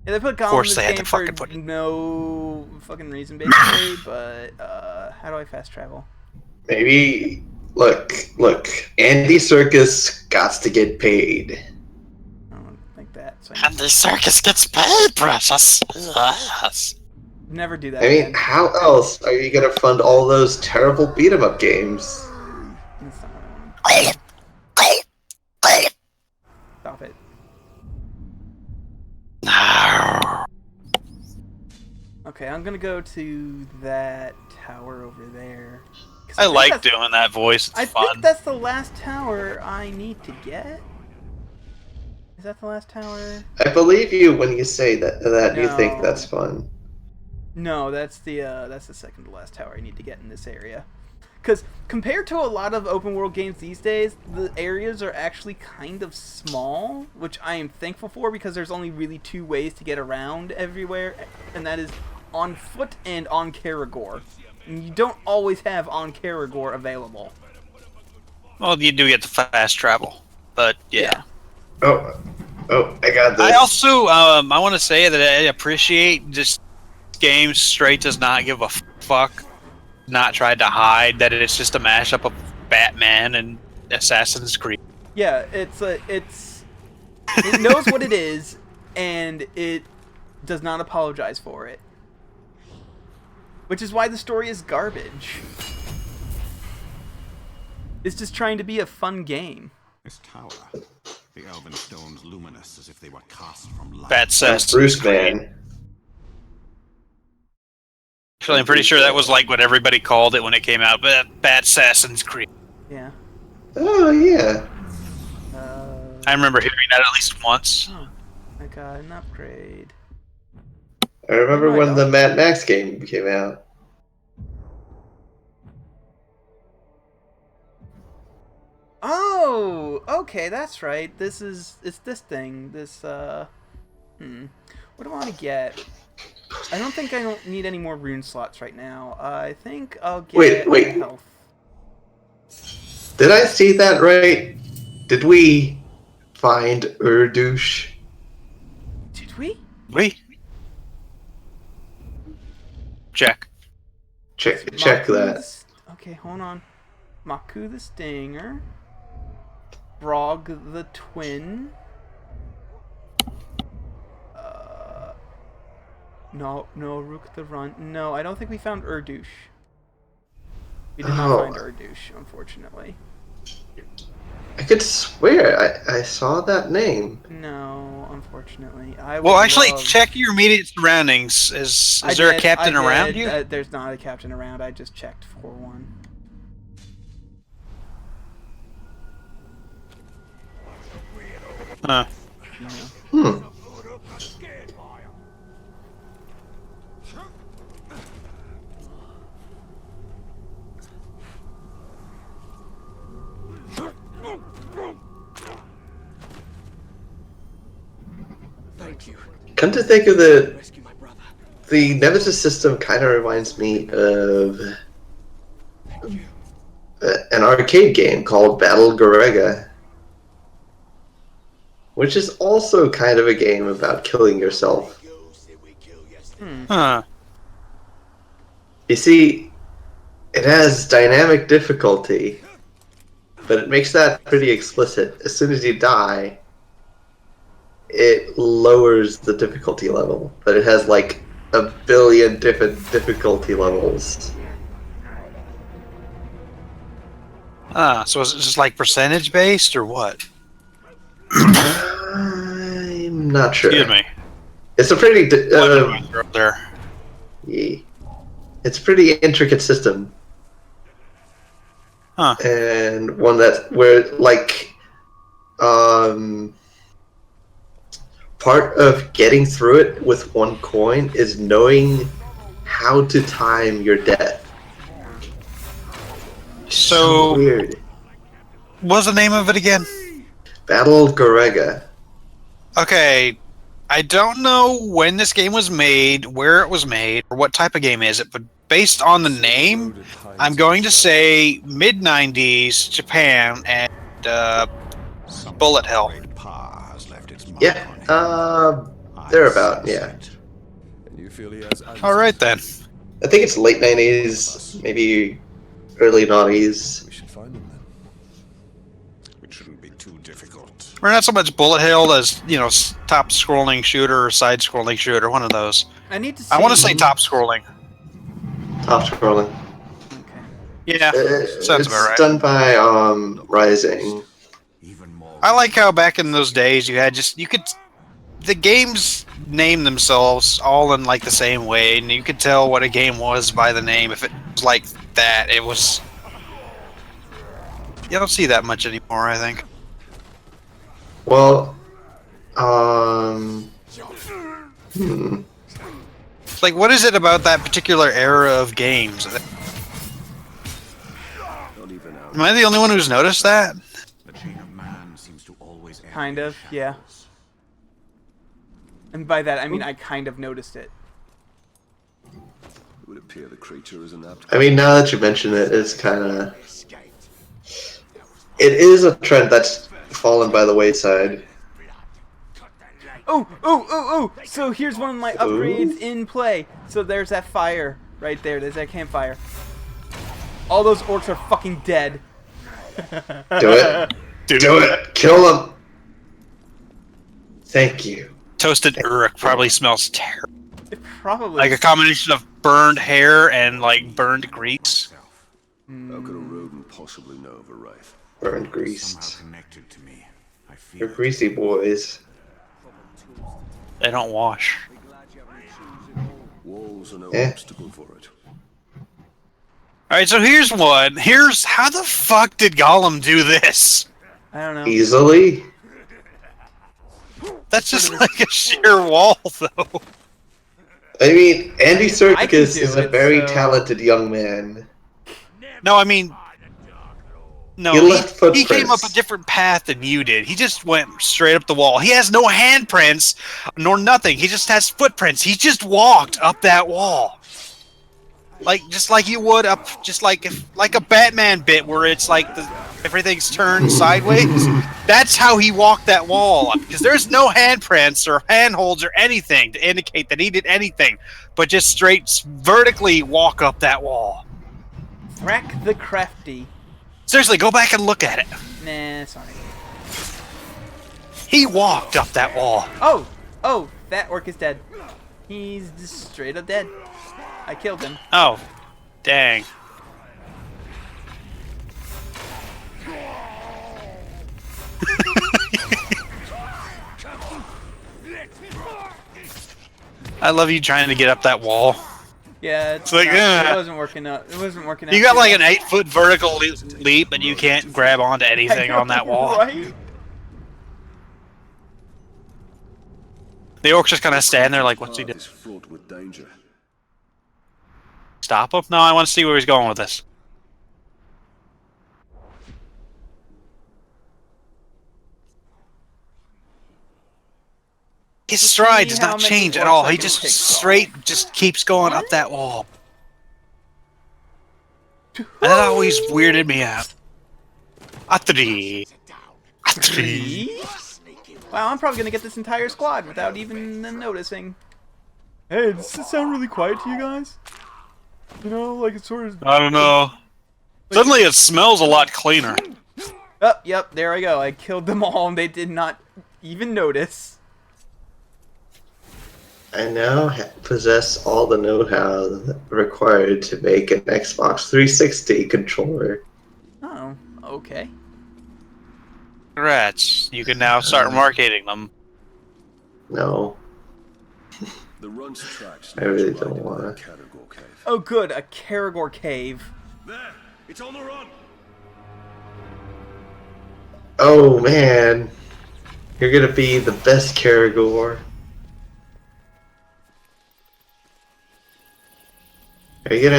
Yeah, they put Golem course in they this had to game for fucking put it. no fucking reason, basically. But how do I fast travel? Maybe, look, Andy Serkis got to get paid. I don't like that. So And the circus gets paid, precious. Yes. never do that I mean, again. how else are you gonna fund all those terrible beat 'em up games? That's not what I want. Stop it. No. Okay, I'm gonna go to that tower over there. I like doing that voice. It's I fun. think that's the last tower I need to get. Is that the last tower? I believe you when you say that you think No. that's fun. No, that's the second to last tower I need to get in this area. Because compared to a lot of open world games these days, the areas are actually kind of small, which I am thankful for because there's only really 2 ways to get around everywhere, and that is on foot and on Karagor. And you don't always have on Karagor available. Well, you do get the fast travel, but yeah. Oh, I got this. I also I want to say that I appreciate just game straight does not give a fuck. Not tried to hide that it's just a mashup of Batman and Assassin's Creed. Yeah, it knows what it is, and it does not apologize for it. Which is why the story is garbage. It's just trying to be a fun game. This tower, the elven stones luminous as if they were cast from light. That's Bruce Man. Actually, I'm pretty sure that was like what everybody called it when it came out, but Bat Assassin's Creed. Yeah. Oh yeah. I remember hearing that at least once. Oh, I got an upgrade. I remember No, I when the don't. Mad Max game came out. Oh, okay, that's right. It's this thing. What do I want to get? I don't need any more rune slots right now. I think I'll get Wait. health. Did I see that right? Did we find Urdouche? Did we? Check. Check Maku that. Okay, hold on. Maku the Stinger. Brog the Twin. No, Rook the Run. No, I don't think we found Urdouche. We did not find Urdouche, unfortunately. I could swear I saw that name. No, unfortunately. Well, actually, check your immediate surroundings. Is there a captain around you? There's not a captain around. I just checked for one. Huh. Hmm. Thank you. Come to think of the Rescue my brother. Nemesis system, kind of reminds me of an arcade game called Battle Garega, which is also kind of a game about killing yourself. Huh. You see, it has dynamic difficulty, but it makes that pretty explicit. As soon as you die, it lowers the difficulty level, but it has like a billion different difficulty levels. So is it just like percentage based or what? I'm not sure. Excuse me. It's a pretty There. yeah. It's a pretty intricate system. Huh. And one that where like part of getting through it with one coin is knowing how to time your death. So Weird. what's the name of it again? Battle Garega. Okay, I don't know when this game was made, where it was made, or what type of game is it, but based on the name, I'm going to say mid-90s Japan and bullet hell. Great power has left its mark Yeah, on him. thereabout, yeah. And you feel he has All right then. I think it's late 90s, maybe early 90s. We should find him then. It shouldn't be too difficult. We're not so much bullet hell as top scrolling shooter or side scrolling shooter, one of those. I need to see. I want to say top scrolling. Top scrolling. Okay. Yeah, It's sounds about right. done by Rising. Even more. I like how back in those days the games name themselves all in like the same way, and you could tell what a game was by the name. If it was like that, it was You don't see that much anymore, I think. Well, It's like, what is it about that particular era of games? Not even out. Am I the only one who's noticed that? The chain of man seems to always end Kind in of, yeah. shadows. And by that, I mean I kind of noticed it. It would appear the creature is an apt. I mean, now that you mention it, it's kind of... It is a trend that's fallen by the wayside. Oh, oh, oh, oh! So here's one of my upgrades in play. So there's that fire right there. There's that campfire. All those orcs are fucking dead. Do it. Do it. Kill them. Thank you. Toasted Uruk probably smells terrible. It probably. Like a combination of burned hair and like burned grease. How could a rodent possibly know of a wraith? Burned Somehow greased. connected to me. I feel You're greasy boys. They don't wash. Walls are no Eh. obstacle for it. Alright, so here's one. Here's how the fuck did Gollum do this? I don't know. Easily? That's just like a sheer wall, though. I mean, Andy I Serkis can is do a it, very so- talented young man. No, I mean, no, He left he came up footprints. a different path than you did. He just went straight up the wall. He has no handprints nor nothing. He just has footprints. He just walked up that wall. Like, just like you would up, just like like a Batman bit where it's like everything's turned sideways. That's how he walked that wall up, because there's no handprints or handholds or anything to indicate that he did anything, but just straight vertically walk up that wall. Thrack the Crafty. Seriously, go back and look at it. Nah, sorry. He walked up that wall. Oh! Oh! That orc is dead. He's just straight up dead. I killed him. Oh, dang. I love you trying to get up that wall. Yeah, it's like, it wasn't working out. It wasn't working out. You got too like well. an 8-foot vertical leap, and you can't grab onto anything I know, on that wall. Right? The orcs just kind of stand there like, what's he Path doing? is fraught with danger. Stop him? No, I want to see where he's going with this. His stride does how not many change at orcs all. I He can just pick off. straight just keeps going up that wall. And that always weirded me out. Atri. Atri. Wow, I'm probably gonna get this entire squad without even them noticing. Hey, does this sound really quiet to you guys? You know, like it's sort of. I don't know. Suddenly it smells a lot cleaner. Oh, yep, there I go. I killed them all and they did not even notice. I now possess all the know-how required to make an Xbox 360 controller. Oh, okay. Congrats. You can now start marketing them. No, The run's tracks. I really leads don't right into wanna. the Caragor cave. Oh, good, a Caragor cave. There! It's on the run! Oh man, you're gonna be the best Caragor. Are you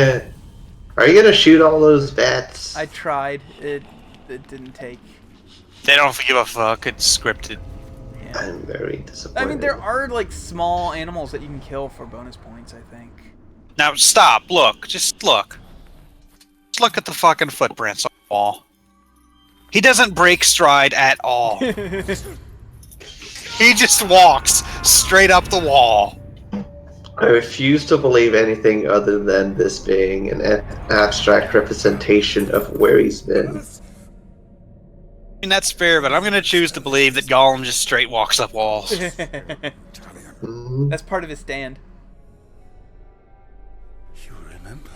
gonna shoot all those bats? I tried. It didn't take. They don't give a fuck. It's scripted. Yeah. I'm very disappointed. I mean, there are like small animals that you can kill for bonus points. I think. Now stop. Look. Just look. Just look at the fucking footprints on the wall. He doesn't break stride at all. He just walks straight up the wall. I refuse to believe anything other than this being an abstract representation of where he's been. I mean, that's fair, but I'm gonna choose to believe that Gollum just straight walks up walls. Mhm. That's part of his stand. You remember?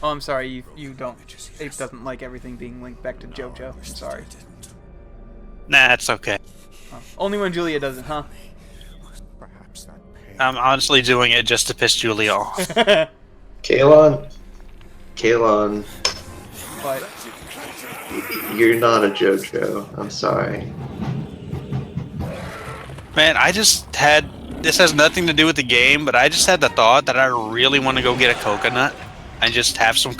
Oh, I'm sorry. You don't. Ape doesn't like everything being linked back to JoJo. I'm sorry. Nah, it's okay. Oh, only when Julia doesn't, huh? I'm honestly doing it just to piss Julia off. Kalon. But You're not a JoJo. I'm sorry. Man, I just had... This has nothing to do with the game, but I just had the thought that I really want to go get a coconut and just have some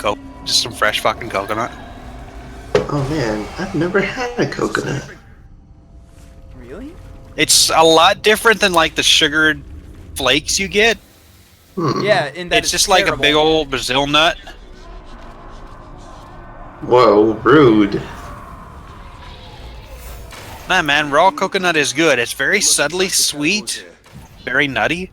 just some fresh fucking coconut. Oh man, I've never had a coconut. Really? It's a lot different than like the sugared flakes you get. Yeah, in that It's just like a big old Brazil nut. Whoa, rude. Nah, man, raw coconut is good. It's very subtly sweet, very nutty.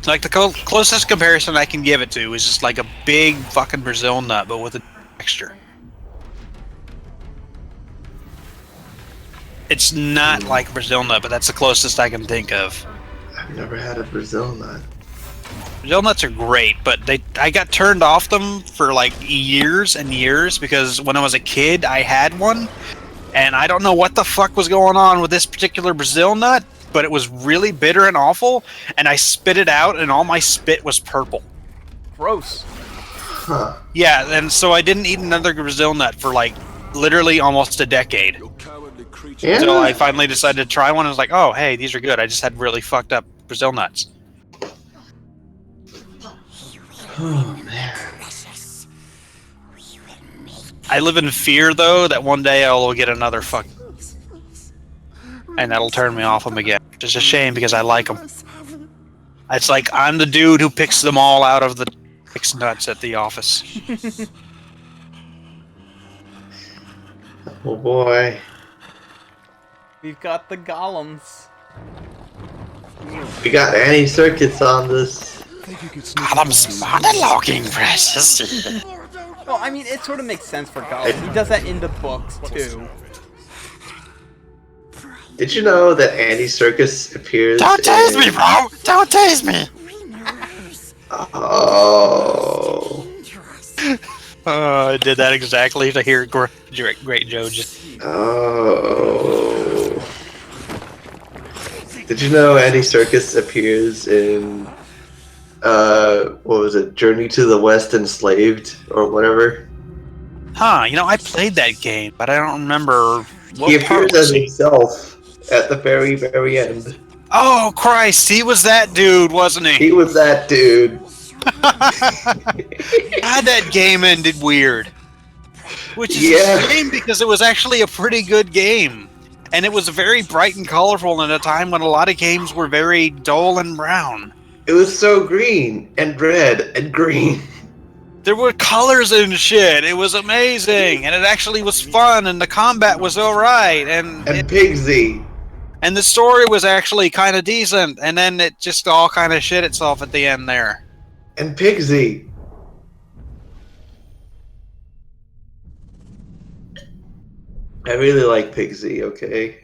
Like the closest comparison I can give it to is just like a big fucking Brazil nut, but with a texture. It's not like a Brazil nut, but that's the closest I can think of. I've never had a Brazil nut. Brazil nuts are great, but I got turned off them for like years and years because when I was a kid, I had one, and I don't know what the fuck was going on with this particular Brazil nut, but it was really bitter and awful, and I spit it out, and all my spit was purple. Gross. Huh. Yeah, and so I didn't eat another Brazil nut for like literally almost a decade. Yeah. Until I finally decided to try one, and was like, oh, hey, these are good. I just had really fucked up Brazil nuts. Oh man. I live in fear, though, that one day I will get another fuck, and that'll turn me off them again. It's a shame because I like them. It's like I'm the dude who picks them all out of the picks nuts at the office. Oh boy. We've got the golems. We got Annie Circuits on this. Golem's monologuing, precious. Well, I mean, it sort of makes sense for golems. He does that in the books, too. Did you know that Andy Serkis appears Don't tase me, bro! Don't tase me! Oh. I did that exactly to hear great Joe just... Oh. Did you know Andy Serkis appears in what was it, Journey to the West Enslaved or whatever? Huh, you know, I played that game, but I don't remember what He part appears was as he? himself at the very, very end. Oh, Christ, he was that dude, wasn't he? He was that dude. God, that game ended weird. Which is Yeah. a shame because it was actually a pretty good game. And it was very bright and colorful at a time when a lot of games were very dull and brown. It was so green and red and green. There were colors and shit. It was amazing. And it actually was fun. And the combat was alright. And Pigsy. And the story was actually kind of decent. And then it just all kind of shit itself at the end there. And Pigsy. I really like Pigsy, okay?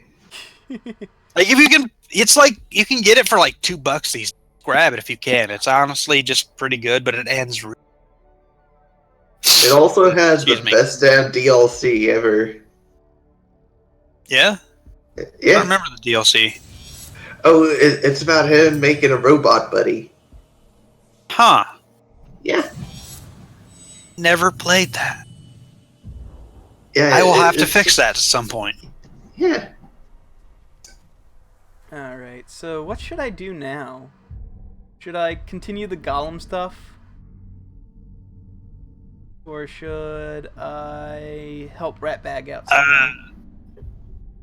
Like, if you can, it's like, you can get it for like $2 these days. Grab it if you can. It's honestly just pretty good, but it ends. It also has Excuse the me. best damn DLC ever. Yeah? I Yeah. remember the DLC. Oh, it's about him making a robot buddy. Huh. Yeah. Never played that. Yeah. I will have to it's fix just- that at some point. Yeah. Alright, so what should I do now? Should I continue the golem stuff? Or should I help Ratbag out?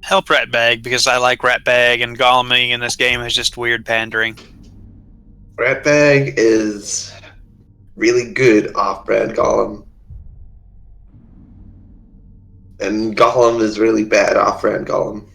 Help Ratbag, because I like Ratbag, and Goleming in this game is just weird pandering. Ratbag is really good off-brand Golem. And Golem is really bad off-brand Golem.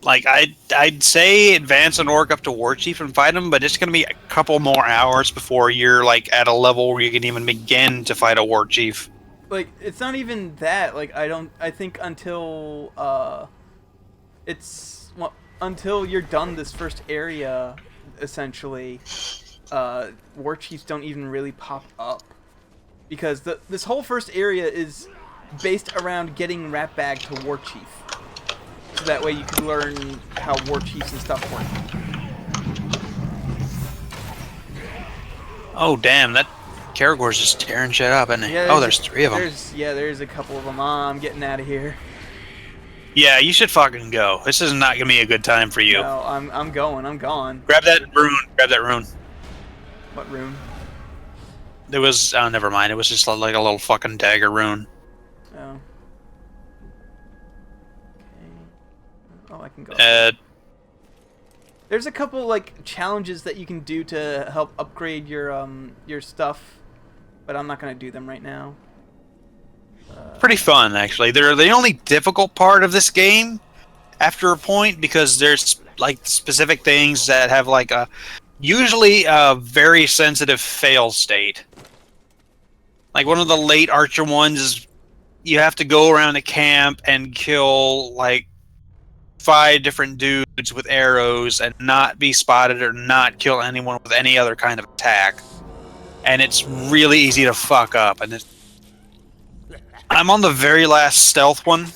Like, I'd say advance an orc up to War Chief and fight him, but it's going to be a couple more hours before you're, like, at a level where you can even begin to fight a War Chief. Like, it's not even that. Like, I think until, until you're done this first area, essentially, War Chiefs don't even really pop up. Because this whole first area is based around getting Ratbag to War Chief. So that way you can learn how War Chiefs and stuff work. Oh damn, that Karagor's just tearing shit up, isn't he? Yeah, Oh, there's 3 of them. There's a couple of them. I'm getting out of here. Yeah, you should fucking go. This is not gonna be a good time for you. No, I'm going. I'm gone. Grab that rune. Grab that rune. What rune? It was. Oh, never mind. It was just like a little fucking dagger rune. Oh. Okay. Oh, I can go. There's a couple like challenges that you can do to help upgrade your stuff, but I'm not gonna do them right now. Pretty fun, actually. They're the only difficult part of this game after a point, because there's like specific things that have like a usually a very sensitive fail state. Like one of the late Archer ones is you have to go around a camp and kill like 5 different dudes with arrows and not be spotted or not kill anyone with any other kind of attack. And it's really easy to fuck up. And I'm on the very last stealth one,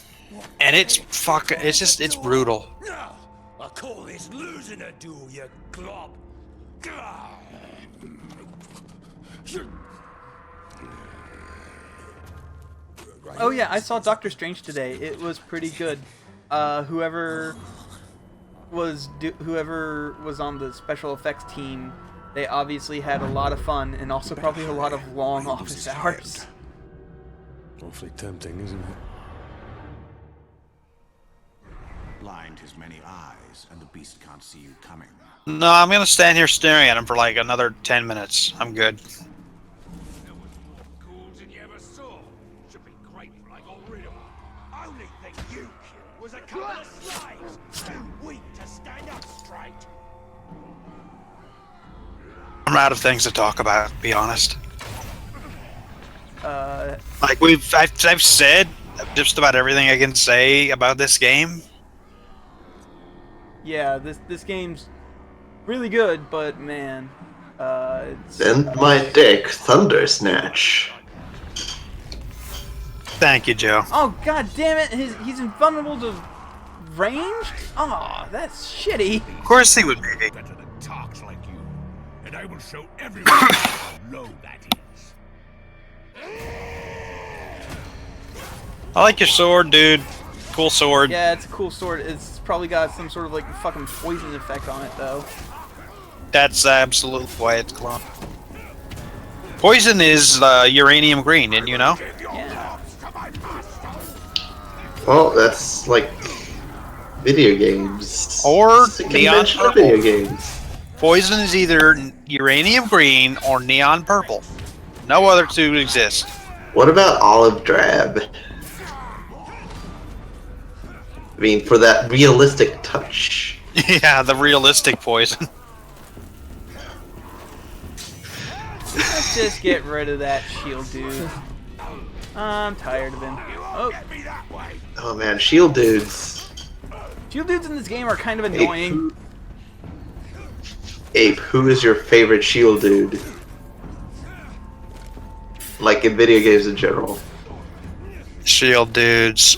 and it's brutal. I call this losing a duel, you glob. Oh yeah, I saw Doctor Strange today. It was pretty good. Whoever was on the special effects team, they obviously had a lot of fun and also probably a lot of long office hours. Awfully tempting, isn't it? Blind his many eyes, and the beast can't see you coming. No, I'm gonna stand here staring at him for like another 10 minutes. I'm good. There was more ghouls than you ever saw. Should be grateful I got rid of them. Only thing you killed was a couple of slaves. Too weak to stand up straight. I'm out of things to talk about, to be honest. Like I've said just about everything I can say about this game. Yeah, this game's really good, but man, it's... Send my dick, Thunder Snatch. Thank you, Joe. Oh god damn it! He's invulnerable to ranged? Oh, that's shitty. Of course he would be. Better than talks like you. And I will show everyone how low that is. I like your sword, dude. Cool sword. Yeah, it's a cool sword. It's probably got some sort of like fucking poison effect on it, though. That's absolutely why it's clone. Poison is uranium green, didn't you know? Yeah. Well, that's like video games. Or It's a neon convention of purple. video games. Poison is either uranium green or neon purple. No other two exist. What about olive drab? I mean, for that realistic touch. Yeah, the realistic poison. Let's just get rid of that shield dude. I'm tired of him. Oh, Oh man, shield dudes. shield dudes in this game are kind of annoying. Ape, who is your favorite shield dude? Like in video games in general. Shield dudes.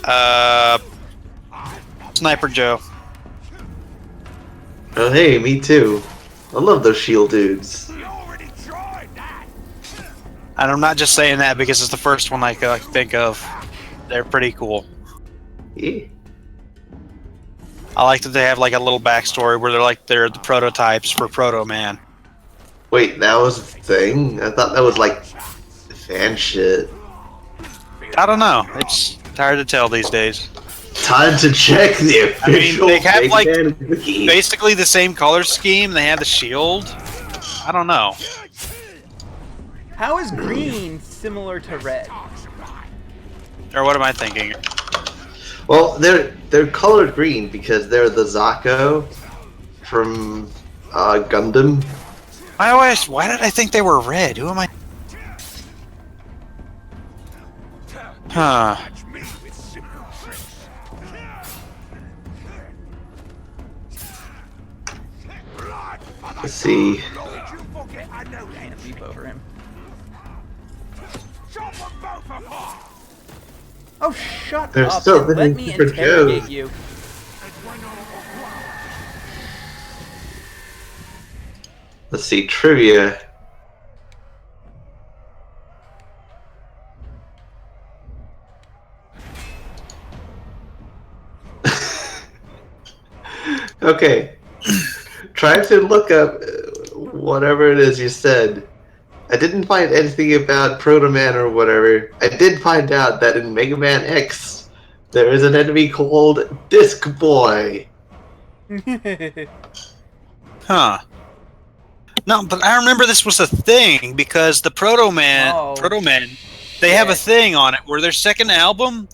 Sniper Joe. Oh hey, me too. I love those shield dudes. And I'm not just saying that because it's the first one I can think of. They're pretty cool. Yeah. I like that they have like a little backstory where they're the prototypes for Proto Man. Wait, that was a thing? I thought that was like fan shit. I don't know. It's hard to tell these days. Time to check the official they have Big like Man Wiki. basically the same color scheme. They have the shield. I don't know. How is green similar to red? Or what am I thinking? Well, they're colored green because they're the Zako from Gundam. Why did I think they were red? Who am I? Huh. Let's see. Can't leap over him. Oh, shut There's up so and let many me different interrogate shows. you. Let's see, trivia. Okay. Trying to look up whatever it is you said. I didn't find anything about Proto Man or whatever. I did find out that in Mega Man X, there is an enemy called Disc Boy. Huh. No, but I remember this was a thing because the Proto Man, they have a thing on it where their second album,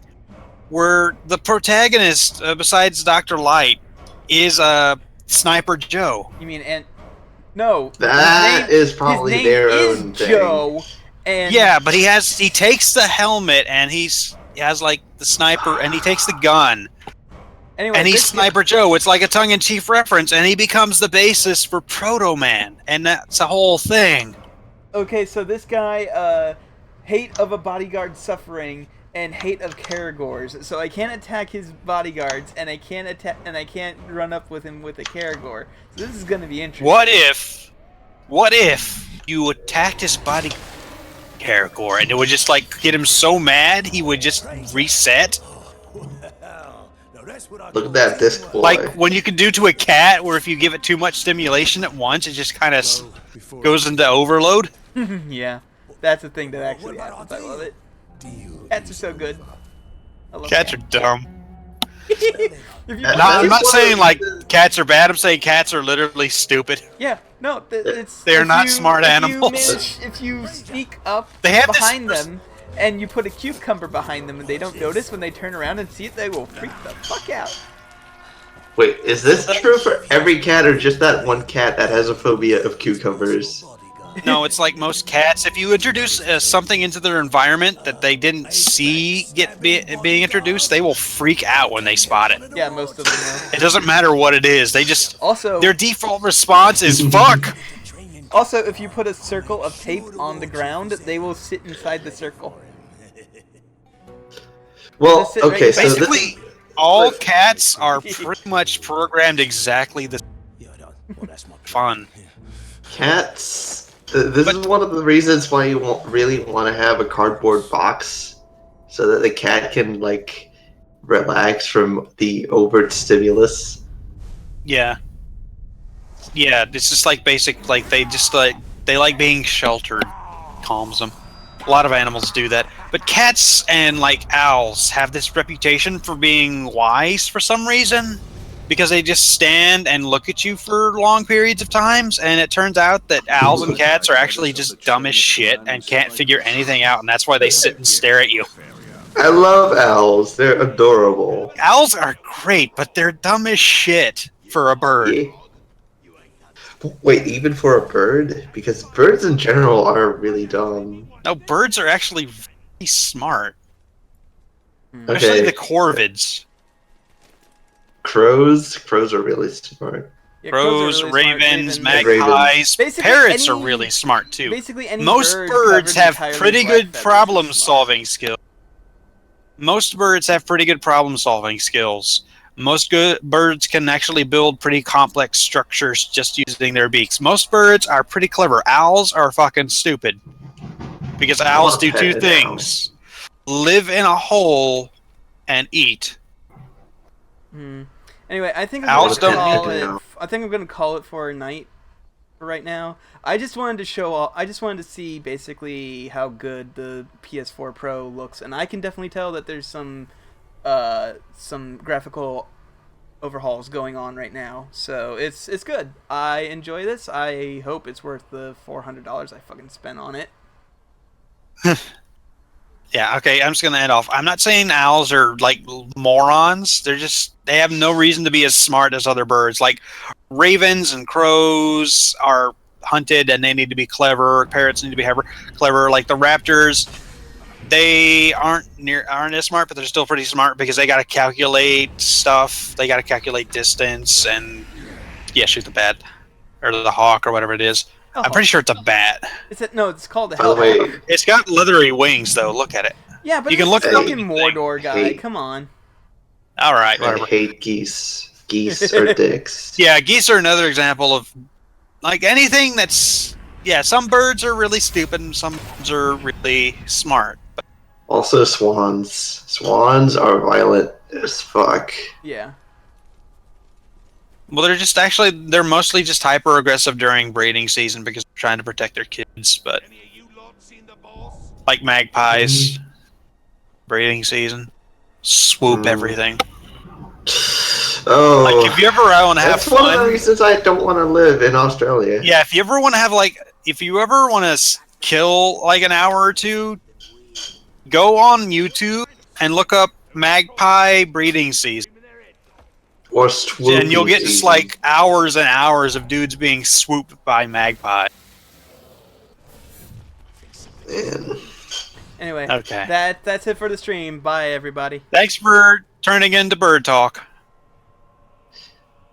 where the protagonist, besides Dr. Light, is Sniper Joe. You mean No. That is probably their own thing. Joe. And yeah, but he takes the helmet and he has like the sniper and he takes the gun. Anyway, and he's Sniper Joe. It's like a tongue-in-cheek reference, and he becomes the basis for Proto Man, and that's a whole thing. Okay, so this guy, hate of a bodyguard suffering and hate of Karagors. So I can't attack his bodyguards, and I can't run up with him with a Karagor. So this is gonna be interesting. What if you attacked his body Karagor, and it would just like get him so mad he would just reset? Look at that Disc Boy. Like when you can do to a cat, where if you give it too much stimulation at once, it just kind of goes into overload. Yeah, that's the thing that actually happens. I love it. Cats are so good. I love Cats are dumb. I'm not saying like cats are bad. I'm saying cats are literally stupid. Yeah, no, they're not smart animals. If you sneak up they have behind them and you put a cucumber behind them and they don't notice, when they turn around and see it, they will freak the fuck out. Wait, is this true for every cat or just that one cat that has a phobia of cucumbers? No, it's like most cats. If you introduce something into their environment that they didn't see being introduced, they will freak out when they spot it. Yeah, most of them will. It doesn't matter what it is. They just also their default response is fuck. Also, if you put a circle of tape on the ground, they will sit inside the circle. Well, okay, so basically, all cats are pretty much programmed exactly the fun. Cats. This is one of the reasons why you won't really want to have a cardboard box, so that the cat can like relax from the overt stimulus. Yeah. Yeah, it's just like basic. Like they like being sheltered. Calms them. A lot of animals do that, but cats and like owls have this reputation for being wise for some reason. Because they just stand and look at you for long periods of times, and it turns out that owls and cats are actually just dumb as shit and can't figure anything out, and that's why they sit and stare at you. I love owls. They're adorable. Owls are great, but they're dumb as shit for a bird. Yeah. Wait, even for a bird? Because birds in general are really dumb. No, birds are actually really smart. Especially the corvids. Crows are really smart. Yeah, crows, are really ravens, smart. magpies, Basically parrots are really smart too. Basically, any most bird birds covered have entirely pretty black good feathers problem-solving skills. Most birds have pretty good problem-solving skills. Most good birds can actually build pretty complex structures just using their beaks. Most birds are pretty clever. Owls are fucking stupid. Because owls do two things. Live in a hole and eat. Anyway, I think Owls I'm don't going to call it for a night for right now. I just wanted to see basically how good the PS4 Pro looks, and I can definitely tell that there's some graphical overhauls going on right now. So it's good. I enjoy this. I hope it's worth the $400 I fucking spent on it. Yeah, okay, I'm just going to end off. I'm not saying owls are, like, morons. They have no reason to be as smart as other birds. Like, ravens and crows are hunted, and they need to be clever. Parrots need to be clever. Like, the raptors, they aren't as smart, but they're still pretty smart because they got to calculate stuff. They got to calculate distance and, yeah, shoot the bat. Or the hawk, or whatever it is. I'm pretty sure it's a bat. It's called the By the way, Hellhawk. It's got leathery wings, though. Look at it. Yeah, but you can it's look a at fucking Mordor guy. Come on. All right, whatever. I hate geese. Geese are dicks. Yeah, geese are another example of like anything that's some birds are really stupid and some birds are really smart. But also swans. Swans are violent as fuck. Yeah. Well, they're mostly just hyper aggressive during breeding season because they're trying to protect their kids. But like magpies, breeding season, swoop everything. Oh, Like if you ever want to have that's one of the fun, reasons I don't want to live in Australia. yeah. If you ever want to have if you ever want to kill like an hour or two, go on YouTube and look up magpie breeding season. Or swooping And you'll get just season. like hours and hours of dudes being swooped by magpie. Man. Anyway, Okay. that's it for the stream. Bye, everybody. Thanks for turning into Bird Talk.